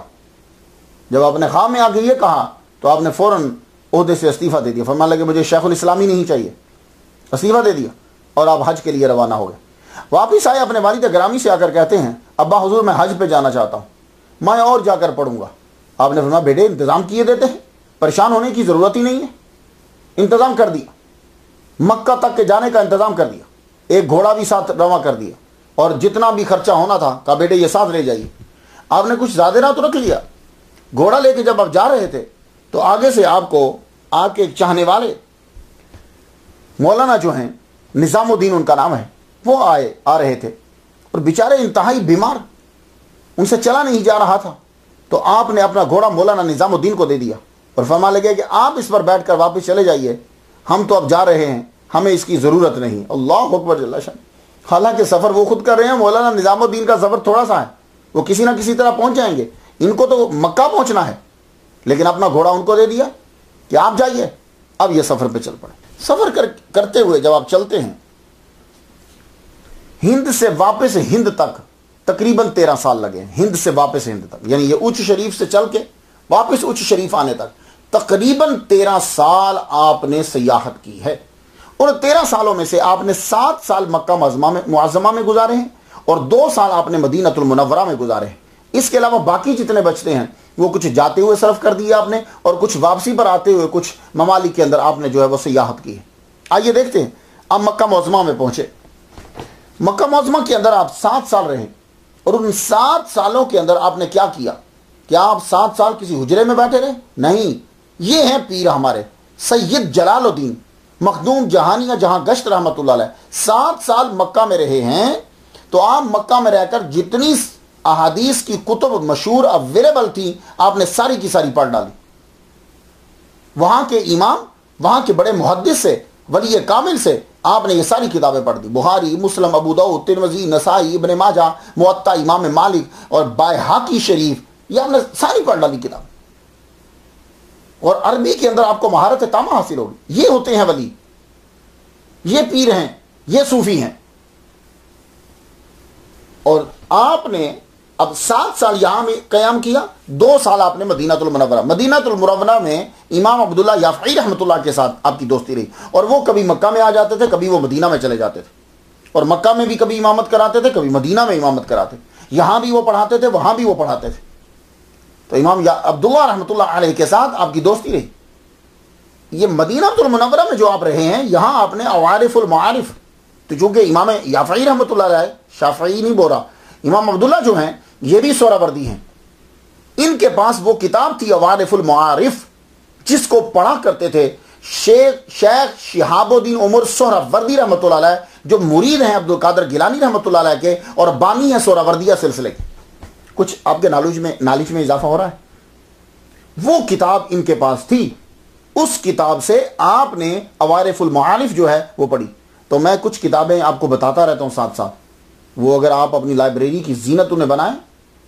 جب آپ نے خام میں آ کے یہ کہا تو آپ نے فوراً عہدے سے استعفیٰ دے دیا. فرمانے لگے مجھے شیخ الاسلام ہی نہیں چاہیے. استعفیٰ دے دیا اور آپ حج کے لیے روانہ ہو گئے. واپس آئے اپنے والد گرامی سے آ کر کہتے ہیں ابا حضور میں حج پہ جانا چاہتا ہوں, میں اور جا کر پڑھوں گا. آپ نے فرمایا بیٹے انتظام کیے دیتے ہیں, پریشان ہونے کی ضرورت ہی نہیں ہے. انتظام کر دیا, مکہ تک کے جانے کا انتظام کر دیا, ایک گھوڑا بھی ساتھ رواں کر دیا اور جتنا بھی خرچہ ہونا تھا کہا بیٹے یہ ساتھ لے جائیے. آپ نے کچھ زیادہ رات رکھ لیا. گھوڑا لے کے جب آپ جا رہے تھے تو آگے سے آپ کو آپ کے ایک چاہنے والے مولانا جو ہیں نظام الدین ان کا نام ہے, وہ آ رہے تھے اور بیچارے انتہائی بیمار, ان سے چلا نہیں جا رہا تھا. تو آپ نے اپنا گھوڑا مولانا نظام الدین کو دے دیا اور فرمانے لگے کہ آپ اس پر بیٹھ کر واپس چلے جائیے, ہم تو اب جا رہے ہیں, ہمیں اس کی ضرورت نہیں. اللہ اکبر جل شان. حالانکہ سفر وہ خود کر رہے ہیں, مولانا نظام الدین کا سفر تھوڑا سا ہے, وہ کسی نہ کسی طرح پہنچ جائیں گے, ان کو تو مکہ پہنچنا ہے, لیکن اپنا گھوڑا ان کو دے دیا کہ آپ جائیے, اب یہ سفر پہ چل پڑے. سفر کرتے ہوئے جب آپ چلتے ہیں ہند سے واپس ہند تک تقریباً 13 سال لگے. ہند سے واپس ہند تک, یعنی یہ اچ شریف سے چل کے واپس اچ شریف آنے تک تقریباً 13 سال آپ نے سیاحت کی ہے. اور 13 سالوں میں سے آپ نے 7 سال مکہ معظمہ میں گزارے ہیں اور 2 سال آپ نے مدینہ المنورہ میں گزارے ہیں. اس کے علاوہ باقی جتنے بچتے ہیں وہ کچھ جاتے ہوئے صرف کر دیا آپ نے, اور کچھ واپسی پر آتے ہوئے کچھ ممالک کے اندر آپ نے جو ہے وہ سیاحت کی ہے. آئیے دیکھتے ہیں. آپ مکہ معظمہ میں پہنچے. مکہ معظمہ کے اندر آپ 7 سال رہے اور ان 7 سالوں کے اندر آپ نے کیا کیا؟ کیا آپ 7 سال کسی حجرے میں بیٹھے رہے؟ نہیں. یہ ہیں پیر ہمارے سید جلال الدین مخدوم جہانیہ جہاں گشت رحمۃ اللہ علیہ. 7 سال مکہ میں رہے ہیں تو آپ مکہ میں رہ کر جتنی احادیث کی کتب مشہور اویلیبل تھی آپ نے ساری کی ساری پڑھ ڈالی. وہاں کے امام, وہاں کے بڑے محدث سے, ولی کامل سے آپ نے یہ ساری کتابیں پڑھ دی. بخاری, مسلم, ابو داؤد, ترمذی, نسائی, ابن ماجہ, موطا امام مالک اور بائحاقی شریف, یہ آپ نے ساری پڑھ ڈالی کتاب. اور عربی کے اندر آپ کو مہارت تامہ حاصل ہوگی. یہ ہوتے ہیں ولی, یہ پیر ہیں, یہ صوفی ہیں. اور آپ نے اب 7 سال یہاں میں قیام کیا, 2 سال آپ نے مدینہ المنورہ. مدینہ المنورہ میں امام عبداللہ یافعی رحمۃ اللہ کے ساتھ آپ کی دوستی رہی, اور وہ کبھی مکہ میں آ جاتے تھے, کبھی وہ مدینہ میں چلے جاتے تھے, اور مکہ میں بھی کبھی امامت کراتے تھے, کبھی مدینہ میں امامت کراتے. یہاں بھی وہ پڑھاتے تھے, وہاں بھی وہ پڑھاتے تھے. تو امام عبداللہ رحمۃ اللہ علیہ کے ساتھ آپ کی دوستی رہی. یہ مدینہ المنورہ میں جو آپ رہے ہیں یہاں آپ نے عوارف المعارف, تو چونکہ امام یافعی رحمۃ اللہ علیہ, شافعی نہیں بول رہا, امام عبداللہ جو ہیں یہ بھی سہروردی ہیں, ان کے پاس وہ کتاب تھی عوارف المعارف جس کو پڑھا کرتے تھے شیخ شہاب الدین عمر سہروردی رحمۃ اللہ علیہ, جو مرید ہیں عبد القادر گیلانی رحمۃ اللہ علیہ کے اور بانی ہیں سہروردیہ سلسلے کے. کچھ آپ کے نالج میں اضافہ ہو رہا ہے. وہ کتاب ان کے پاس تھی, اس کتاب سے آپ نے عوارف المعارف جو ہے وہ پڑھی. تو میں کچھ کتابیں آپ کو بتاتا رہتا ہوں ساتھ ساتھ, وہ اگر آپ اپنی لائبریری کی زینت انہیں بنائیں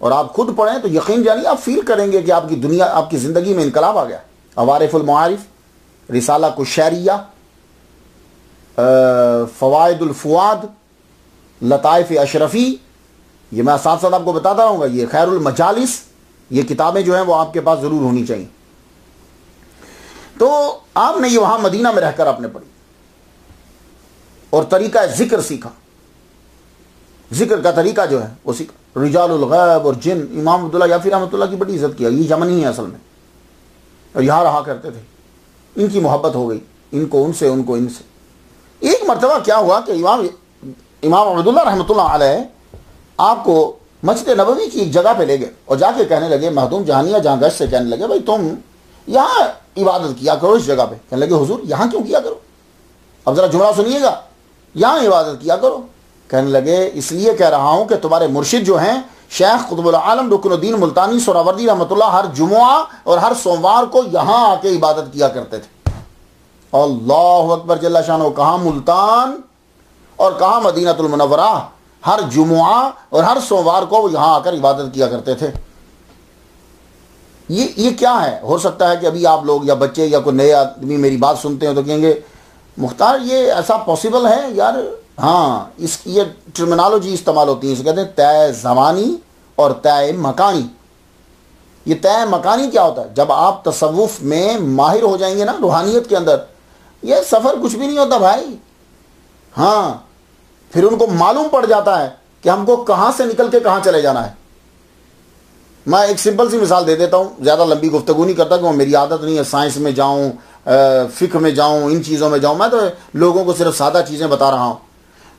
اور آپ خود پڑھیں تو یقین جانیے آپ فیل کریں گے کہ آپ کی دنیا, آپ کی زندگی میں انقلاب آ گیا. عوارف المعارف, رسالہ کشیریہ, فوائد الفواد, لطائف اشرفی, یہ میں ساتھ ساتھ آپ کو بتاتا رہوں گا. یہ خیر المجالس, یہ کتابیں جو ہیں وہ آپ کے پاس ضرور ہونی چاہیے. تو آپ نے یہ وہاں مدینہ میں رہ کر آپ نے پڑھی اور طریقہ ذکر سیکھا. ذکر کا طریقہ جو ہے وہ سیکھا. رجال الغیب اور جن, امام عبداللہ یافعی رحمۃ اللہ کی بڑی عزت کیا. یہ یمنی ہے اصل میں اور یہاں رہا کرتے تھے. ان کی محبت ہو گئی, ان کو ان سے, ان کو ان سے. ایک مرتبہ کیا ہوا کہ امام عبداللہ رحمۃ اللہ علیہ آپ کو مسجد نبوی کی ایک جگہ پہ لے گئے اور جا کے کہنے لگے, مخدوم جہانیہ جہاں گشت سے کہنے لگے بھائی تم یہاں عبادت کیا کرو اس جگہ پہ. کہنے لگے حضور یہاں کیوں کیا کرو؟ اب ذرا جملہ سنیے گا, یہاں عبادت کیا کرو. کہنے لگے اس لیے کہہ رہا ہوں کہ تمہارے مرشد جو ہیں شیخ قطب العالم رکن الدین ملتانی سہروردی رحمۃ اللہ ہر جمعہ اور ہر سوموار کو یہاں آ کے عبادت کیا کرتے تھے. اللہ اکبر جل شانہ. کہاں ملتان اور کہاں مدینہ المنورہ, ہر جمعہ اور ہر سوموار کو وہ یہاں آ کر عبادت کیا کرتے تھے. یہ کیا ہے؟ ہو سکتا ہے کہ ابھی آپ لوگ یا بچے یا کوئی نئے آدمی میری بات سنتے ہیں تو کہیں گے مختار یہ ایسا پاسبل ہے یار؟ ہاں، اس کی یہ ٹرمینالوجی استعمال ہوتی ہے، اسے کہتے ہیں طے زمانی اور طے مکانی۔ یہ طے مکانی کیا ہوتا ہے؟ جب آپ تصوف میں ماہر ہو جائیں گے نا، روحانیت کے اندر، یہ سفر کچھ بھی نہیں ہوتا بھائی۔ ہاں، پھر ان کو معلوم پڑ جاتا ہے کہ ہم کو کہاں سے نکل کے کہاں چلے جانا ہے۔ میں ایک سمپل سی مثال دے دیتا ہوں، زیادہ لمبی گفتگو نہیں کرتا کہ میری عادت نہیں ہے سائنس میں جاؤں، فقہ میں جاؤں، ان چیزوں میں جاؤں، میں تو لوگوں کو صرف سادہ چیزیں بتا رہا ہوں۔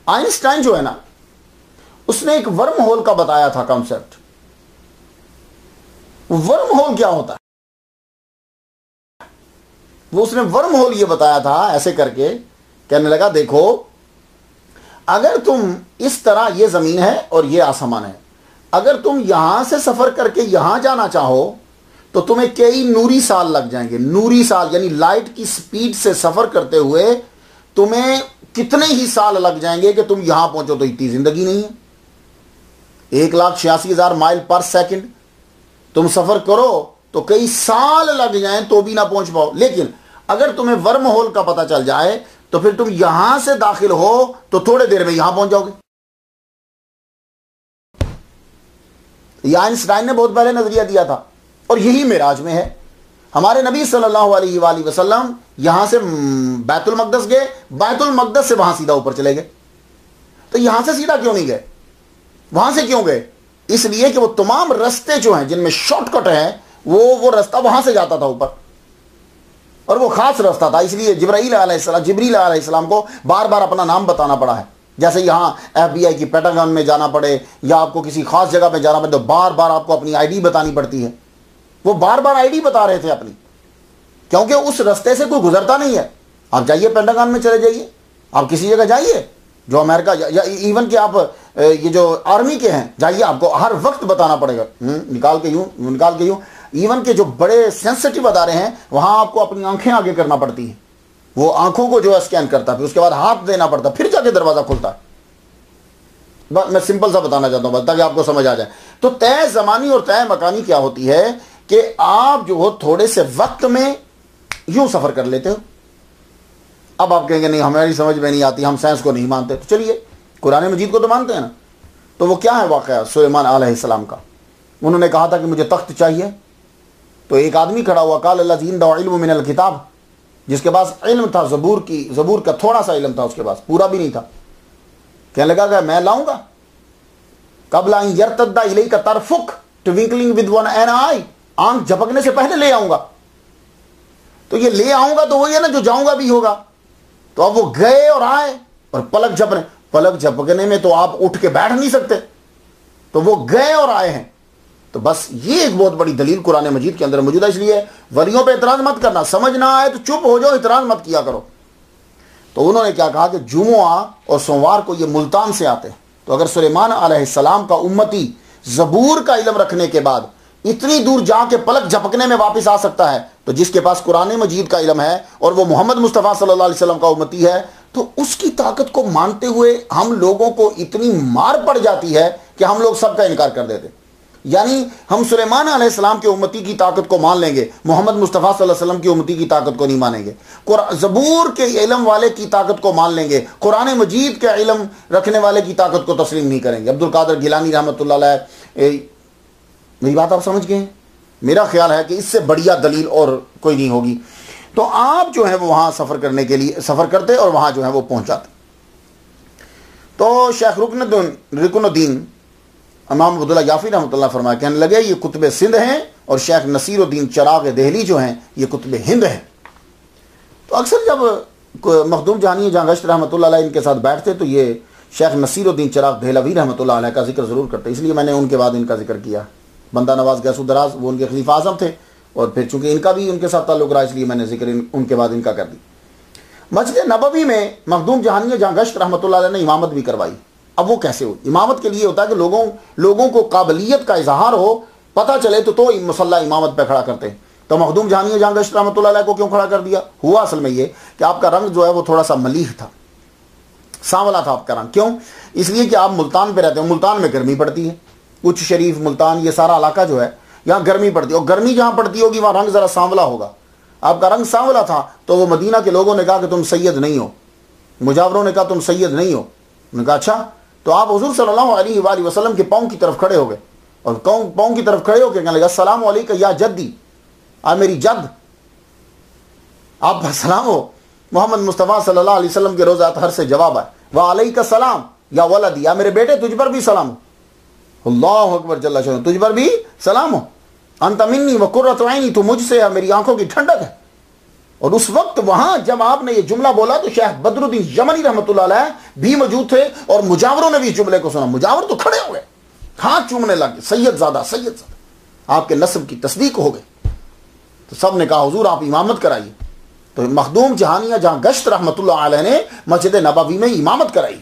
آئنسٹائن جو ہے نا، اس نے ایک ورم ہول کا بتایا تھا کانسیپٹ۔ ورم ہول کیا ہوتا ہے؟ وہ اس نے ورم ہول یہ بتایا تھا ایسے کر کے، کہنے لگا دیکھو اگر تم اس طرح، یہ زمین ہے اور یہ آسمان ہے، اگر تم یہاں سے سفر کر کے یہاں جانا چاہو تو تمہیں کئی نوری سال لگ جائیں گے۔ نوری سال یعنی لائٹ کی سپیڈ سے سفر کرتے ہوئے تمہیں کتنے ہی سال لگ جائیں گے کہ تم یہاں پہنچو، تو اتنی زندگی نہیں ہے۔ 1,86,000 مائل پر سیکنڈ تم سفر کرو تو کئی سال لگ جائیں تو بھی نہ پہنچ پاؤ۔ لیکن اگر تمہیں ورم ہول کا پتہ چل جائے تو پھر تم یہاں سے داخل ہو تو تھوڑے دیر میں یہاں پہنچ جاؤ گے۔ یہ آئنسٹائن نے بہت پہلے نظریہ دیا تھا، اور یہی معراج میں ہے۔ ہمارے نبی صلی اللہ علیہ وآلہ وسلم یہاں سے بیت المقدس گئے، بیت المقدس سے وہاں سیدھا اوپر چلے گئے۔ تو یہاں سے سیدھا کیوں نہیں گئے؟ وہاں سے کیوں گئے؟ اس لیے کہ وہ تمام رستے جو ہیں جن میں شارٹ کٹ ہے، وہ رستہ وہاں سے جاتا تھا اوپر، اور وہ خاص رستہ تھا۔ اس لیے جبرائیل علیہ السلام کو بار بار اپنا نام بتانا پڑا ہے۔ جیسے یہاں FBI کی پیٹاگن میں جانا پڑے یا آپ کو کسی خاص جگہ پہ جانا پڑے تو بار بار آپ کو اپنی ID بتانی پڑتی ہے۔ وہ بار بار ID بتا رہے تھے اپنی، کیونکہ اس رستے سے کوئی گزرتا نہیں ہے۔ آپ جائیے پینٹاگن میں چلے جائیے، آپ کسی جگہ جائیے جو امریکہ یا ایون کہ آپ یہ جو آرمی کے ہیں جائیے، آپ کو ہر وقت بتانا پڑے گا، نکال کے یوں۔ ایون کہ جو بڑے سینسٹیو ادارے ہیں وہاں آپ کو اپنی آنکھیں آگے کرنا پڑتی ہیں، وہ آنکھوں کو جو ہے اسکین کرتا ہے، پھر اس کے بعد ہاتھ دینا پڑتا ہے، پھر جا کے دروازہ کھلتا ہے۔ میں سمپل سا بتانا چاہتا ہوں تاکہ آپ کو سمجھ آ جائے۔ تو طے زمانی اور طے مکانی کیا ہوتی ہے کہ آپ جو ہو تھوڑے سے وقت میں یوں سفر کر لیتے ہو۔ اب آپ کہیں گے نہیں ہماری سمجھ میں نہیں آتی، ہم سائنس کو نہیں مانتے، تو چلیے قرآن مجید کو تو مانتے ہیں نا۔ تو وہ کیا ہے واقعہ سلیمان علیہ السلام کا؟ انہوں نے کہا تھا کہ مجھے تخت چاہیے، تو ایک آدمی کھڑا ہوا، قال الذی عنده علم من الکتاب، جس کے پاس علم تھا زبور کا تھوڑا سا علم تھا، اس کے پاس پورا بھی نہیں تھا، کہنے لگا کہ میں لاؤں گا، قبل ان یرتد الیک طرفک ٹوینکلنگ ود ون این آئی، آنکھ جھپکنے سے پہلے لے آؤں گا۔ تو یہ لے آؤں گا تو وہی ہے نا جو جاؤں گا بھی ہوگا۔ تو اب وہ گئے اور آئے، اور پلک جھپکنے میں تو آپ اٹھ کے بیٹھ نہیں سکتے، تو وہ گئے اور آئے ہیں۔ تو بس یہ ایک بہت بڑی دلیل قرآن مجید کے اندر موجود ہے۔ اس لیے ولیوں پہ اعتراض مت کرنا، سمجھ نہ آئے تو چپ ہو جاؤ، اعتراض مت کیا کرو۔ تو انہوں نے کیا کہا کہ جمعہ اور سوموار کو یہ ملتان سے آتے ہیں، تو اگر سلیمان علیہ السلام کا امتی زبور کا علم رکھنے کے بعد اتنی دور جا کے پلک جھپکنے میں واپس آ سکتا ہے، تو جس کے پاس قرآن مجید کا علم ہے اور وہ محمد مصطفیٰ صلی اللہ علیہ وسلم کا امتی ہے، تو اس کی طاقت کو مانتے ہوئے ہم لوگوں کو اتنی مار پڑ جاتی ہے کہ ہم لوگ سب کا انکار کر دیتے۔ یعنی ہم سلیمان علیہ السلام کے امتی کی طاقت کو مان لیں گے، محمد مصطفیٰ صلی اللہ علیہ وسلم کی امتی کی طاقت کو نہیں مانیں گے۔ زبور کے علم والے کی طاقت کو مان لیں گے، قرآن مجید کے علم رکھنے والے کی طاقت کو تسلیم نہیں کریں گے۔ عبد القادر گیلانی رحمۃ اللہ علیہ، میری بات آپ سمجھ گئے ہیں؟ میرا خیال ہے کہ اس سے بڑھیا دلیل اور کوئی نہیں ہوگی۔ تو آپ جو ہے وہ وہاں سفر کرنے کے لیے سفر کرتے اور وہاں جو ہے وہ پہنچاتے۔ تو شیخ رکن الدین امام عبداللہ یافی رحمۃ اللہ فرمایا، کہنے لگے یہ کتب سندھ ہیں، اور شیخ نصیر الدین چراغ دہلی جو ہیں یہ کتب ہند ہیں۔ تو اکثر جب مخدوم جہانی جہاں گشت رحمۃ اللہ علیہ ان کے ساتھ بیٹھتے تو یہ شیخ نصیر الدین چراغ دہلوی رحمۃ اللہ علیہ کا ذکر ضرور کرتے، اس لیے میں نے ان کے بعد ان کا ذکر کیا۔ بندہ نواز گیس دراز وہ ان کے خلیفہ اعظم تھے، اور پھر چونکہ ان کا بھی ان کے ساتھ تعلق رہا، اس لیے میں نے ذکر ان کے بعد ان کا کر دی۔ مسجد نبوی میں مخدوم جہانی جہاں گشت رحمۃ اللہ علیہ نے امامت بھی کروائی۔ اب وہ کیسے ہوئی؟ امامت کے لیے ہوتا ہے کہ لوگوں کو قابلیت کا اظہار ہو، پتہ چلے تو مصلی امامت پہ کھڑا کرتے ہیں۔ تو مخدوم جہانی جہاں گشت رحمۃ اللہ علیہ کو کیوں کھڑا کر دیا؟ ہوا اصل میں یہ کہ آپ کا رنگ جو ہے وہ تھوڑا سا ملیح تھا، سانولا تھا آپ کا رنگ۔ کیوں؟ اس لیے کہ آپ ملتان پہ رہتے ہیں، ملتان میں گرمی پڑتی ہے، کچھ شریف ملتان یہ سارا علاقہ جو ہے یہاں گرمی پڑتی ہے، اور گرمی جہاں پڑتی ہوگی وہاں رنگ ذرا سانولا ہوگا. آپ کا رنگ سانولا تھا تو وہ مدینہ کے لوگوں نے کہا کہ تم سید نہیں ہو، مجاوروں نے کہا تم سید نہیں ہو. انہوں نے کہا اچھا. تو آپ حضور صلی اللہ علیہ وآلہ وسلم کے پاؤں کی طرف کھڑے ہو گئے، اور پاؤں کی طرف کھڑے ہو کے کہنے لگا السلام علیکم یا جدی، آ میری جد، آپ کا سلام ہو. محمد مصطفیٰ صلی اللہ علیہ وسلم کے روضہ اطہر سے جواب ہے وعلیک السلام یا ولدی، یا میرے بیٹے تجھ پر بھی سلام ہو. اللہ اکبر جل شانہ، تجھ پر بھی سلام ہو. انت منی وقرۃ عینی، تو مجھ سے ہے، میری آنکھوں کی ٹھنڈک ہے. اور اس وقت وہاں جب آپ نے یہ جملہ بولا تو شیخ بدر الدین یمنی رحمۃ اللہ علیہ بھی موجود تھے، اور مجاوروں نے بھی اس جملے کو سنا. مجاور تو کھڑے ہو گئے، ہاتھ چومنے لگے، سید زادہ سید زادہ، آپ کے نسب کی تصدیق ہو گئی. تو سب نے کہا حضور آپ امامت کرائیے. تو مخدوم جہانیہ جہاں گشت رحمۃ اللہ علیہ نے مسجد نبوی میں امامت کرائی.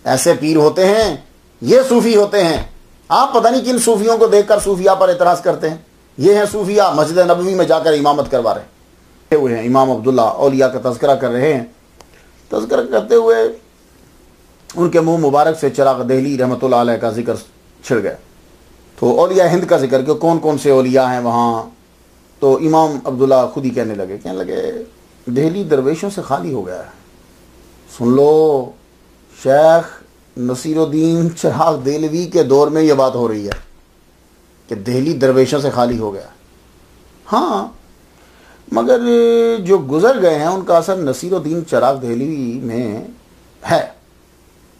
ایسے پیر ہوتے ہیں، یہ صوفی ہوتے ہیں. آپ پتہ نہیں کن صوفیوں کو دیکھ کر صوفیہ پر اعتراض کرتے ہیں. یہ ہیں صوفیہ مسجد نبوی میں جا کر امامت کروا رہے ہوئے ہیں. امام عبداللہ اولیاء کا تذکرہ کر رہے ہیں. تذکرہ کرتے ہوئے ان کے منہ مبارک سے چراغ دہلی رحمۃ اللہ علیہ کا ذکر چھڑ گیا. تو اولیاء ہند کا ذکر کہ کون کون سے اولیاء ہیں وہاں. تو امام عبداللہ خود ہی کہنے لگے دہلی درویشوں سے خالی ہو گیا ہے. سن لو، شیخ نصیر الدین چراغ دہلوی کے دور میں یہ بات ہو رہی ہے کہ دہلی درویشوں سے خالی ہو گیا. ہاں، مگر جو گزر گئے ہیں ان کا اثر نصیر الدین چراغ دہلوی میں ہے.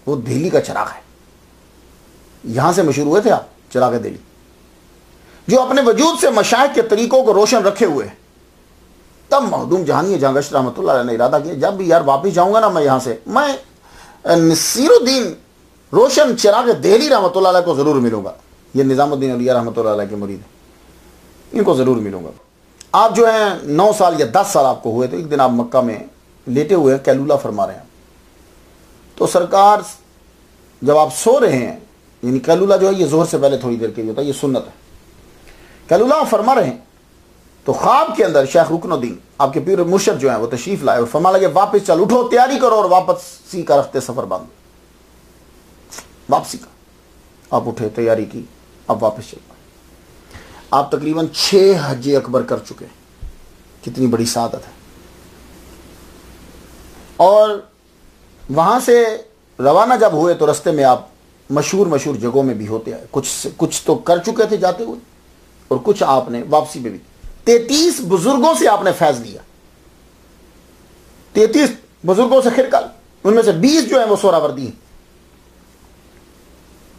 وہ دہلی کا چراغ ہے. یہاں سے مشہور ہوئے تھے آپ چراغ دہلی، جو اپنے وجود سے مشائخ کے طریقوں کو روشن رکھے ہوئے. تب مخدوم جہانیہ جہاں گشت رحمۃ اللہ علیہ نے ارادہ کیا جب بھی یار واپس جاؤں گا نا میں یہاں سے، میں نصیر الدین روشن چراغ دہلی رحمۃ اللہ علیہ کو ضرور ملوں گا. یہ نظام الدین اولیاء رحمۃ اللہ علیہ کے مرید ہیں، ان کو ضرور ملوں گا. آپ جو ہیں 9 سال یا 10 سال آپ کو ہوئے تو ایک دن آپ مکہ میں لیٹے ہوئے ہیں، کیلولہ فرما رہے ہیں. تو سرکار جب آپ سو رہے ہیں، یعنی کیلولہ جو ہے یہ ظہر سے پہلے تھوڑی دیر کے لیے ہوتا ہے، یہ سنت ہے. کیلولہ آپ فرما رہے ہیں تو خواب کے اندر شیخ رکن الدین آپ کے پیر مرشد جو ہیں وہ تشریف لائے اور فرما لگے واپس چل، اٹھو تیاری کرو اور واپسی کا رخت سفر باندھو. واپسی کا آپ اٹھے، تیاری کی، اب واپس چل. آپ تقریباً 6 حج اکبر کر چکے. کتنی بڑی سعادت ہے. اور وہاں سے روانہ جب ہوئے تو رستے میں آپ مشہور جگہوں میں بھی ہوتے آئے. کچھ تو کر چکے تھے جاتے ہوئے، اور کچھ آپ نے واپسی میں بھی. 33 بزرگوں سے آپ نے فیض لیا. 33 بزرگوں سے خرقہ، ان میں سے 20 جو ہیں وہ سہراوردی ہیں.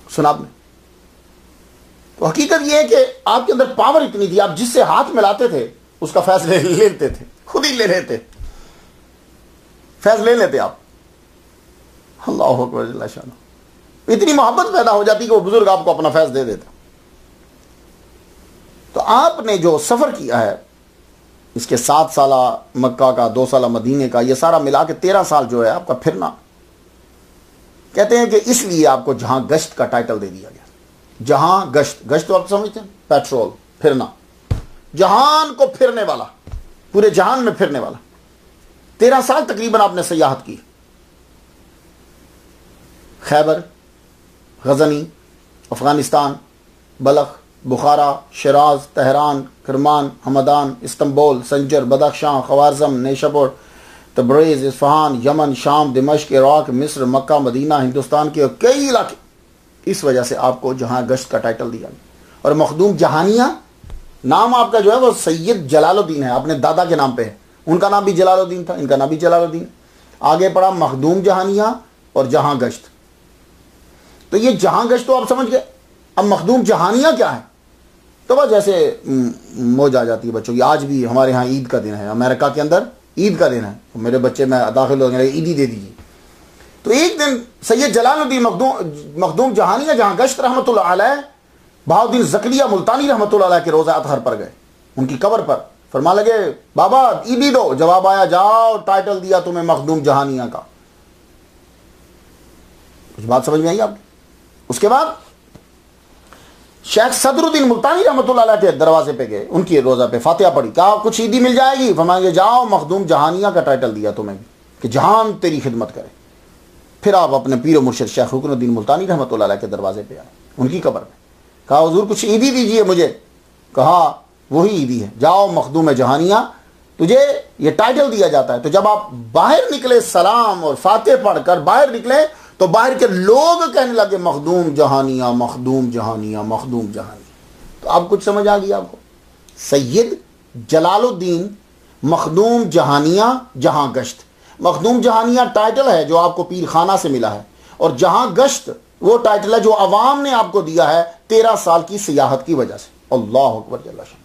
سنا آپ نے. تو حقیقت یہ ہے کہ آپ کے اندر پاور اتنی تھی، آپ جس سے ہاتھ ملاتے تھے اس کا فیض لے لیتے تھے، خود ہی لے لیتے، فیض لے لیتے آپ. اللہ اکبر جل شانہ. اتنی محبت پیدا ہو جاتی کہ وہ بزرگ آپ کو اپنا فیض دے دیتا. تو آپ نے جو سفر کیا ہے اس کے 7 سالہ مکہ کا، 2 سالہ مدینے کا، یہ سارا ملا کے 13 سال جو ہے آپ کا پھرنا. کہتے ہیں کہ اس لیے آپ کو جہاں گشت کا ٹائٹل دے دیا گیا. جہاں گشت تو آپ سمجھتے ہیں پیٹرول، پھرنا، جہان کو پھرنے والا، پورے جہان میں پھرنے والا. 13 سال تقریباً آپ نے سیاحت کی. Khyber, Ghazni, Afghanistan, Balkh, Bukhara, Shiraz, Tehran, Kerman, Hamadan, Istanbul, Sinjar, Badakhshan, Khwarezm, Nishapur, Tabriz, Isfahan, Yemen, شام، دمشق، عراق، مصر، مکہ، مدینہ، ہندوستان کے کئی علاقے. اس وجہ سے آپ کو جہاں گشت کا ٹائٹل دیا گیا. اور مخدوم جہانیہ نام آپ کا جو ہے وہ سید جلال الدین ہے، اپنے دادا کے نام پہ ہے. ان کا نام بھی جلال الدین تھا، ان کا نام بھی جلال الدین. آگے پڑا مخدوم جہانیہ اور جہاں گشت. تو یہ جہاں گشت تو آپ سمجھ گئے. اب مخدوم جہانیہ کیا ہے؟ تو بس جیسے موج آ جاتی ہے بچوں کی. آج بھی ہمارے ہاں عید کا دن ہے، امریکہ کے اندر عید کا دن ہے. میرے بچے میں داخل ہو گئے، عیدی دے دیجیے. تو ایک دن سید جلال الدین مخدوم جہانیہ جہاں گشت رحمۃ اللہ علیہ بہاؤالدین زکریہ ملتانی رحمۃ اللہ علیہ کے روضہ اطہر پر گئے، ان کی قبر پر. فرما لگے بابا عیدی دو. جواب آیا جاؤ ٹائٹل دیا تمہیں مخدوم جہانیہ کا. کچھ بات سمجھ میں آئی آپ کی؟ اس کے بعد شیخ صدر الدین ملتانی رحمۃ اللہ علیہ کے دروازے پہ گئے، ان کی روزہ پہ فاتحہ پڑھی. کہا کچھ عیدی مل جائے گی؟ فرمائیں گے جاؤ مخدوم جہانیہ کا ٹائٹل دیا تمہیں کہ جہان تیری خدمت کرے. پھر آپ اپنے پیر و مرشد شیخ رکن الدین ملتانی رحمۃ اللہ علیہ کے دروازے پہ آئے، ان کی قبر میں. کہا حضور کچھ عیدی دیجئے مجھے. کہا وہی عیدی ہے, جاؤ مخدوم جہانیہ, تجھے یہ ٹائٹل دیا جاتا ہے. تو جب آپ باہر نکلے سلام اور فاتح پڑھ کر باہر نکلے تو باہر کے لوگ کہنے لگے مخدوم جہانیہ, مخدوم جہانیہ, مخدوم جہانیہ. تو اب کچھ سمجھ آ گیا آپ کو. سید جلال الدین مخدوم جہانیہ جہاں گشت. مخدوم جہانیہ ٹائٹل ہے جو آپ کو پیر خانہ سے ملا ہے, اور جہاں گشت وہ ٹائٹل ہے جو عوام نے آپ کو دیا ہے 13 سال کی سیاحت کی وجہ سے. اللہ اکبر جل شان.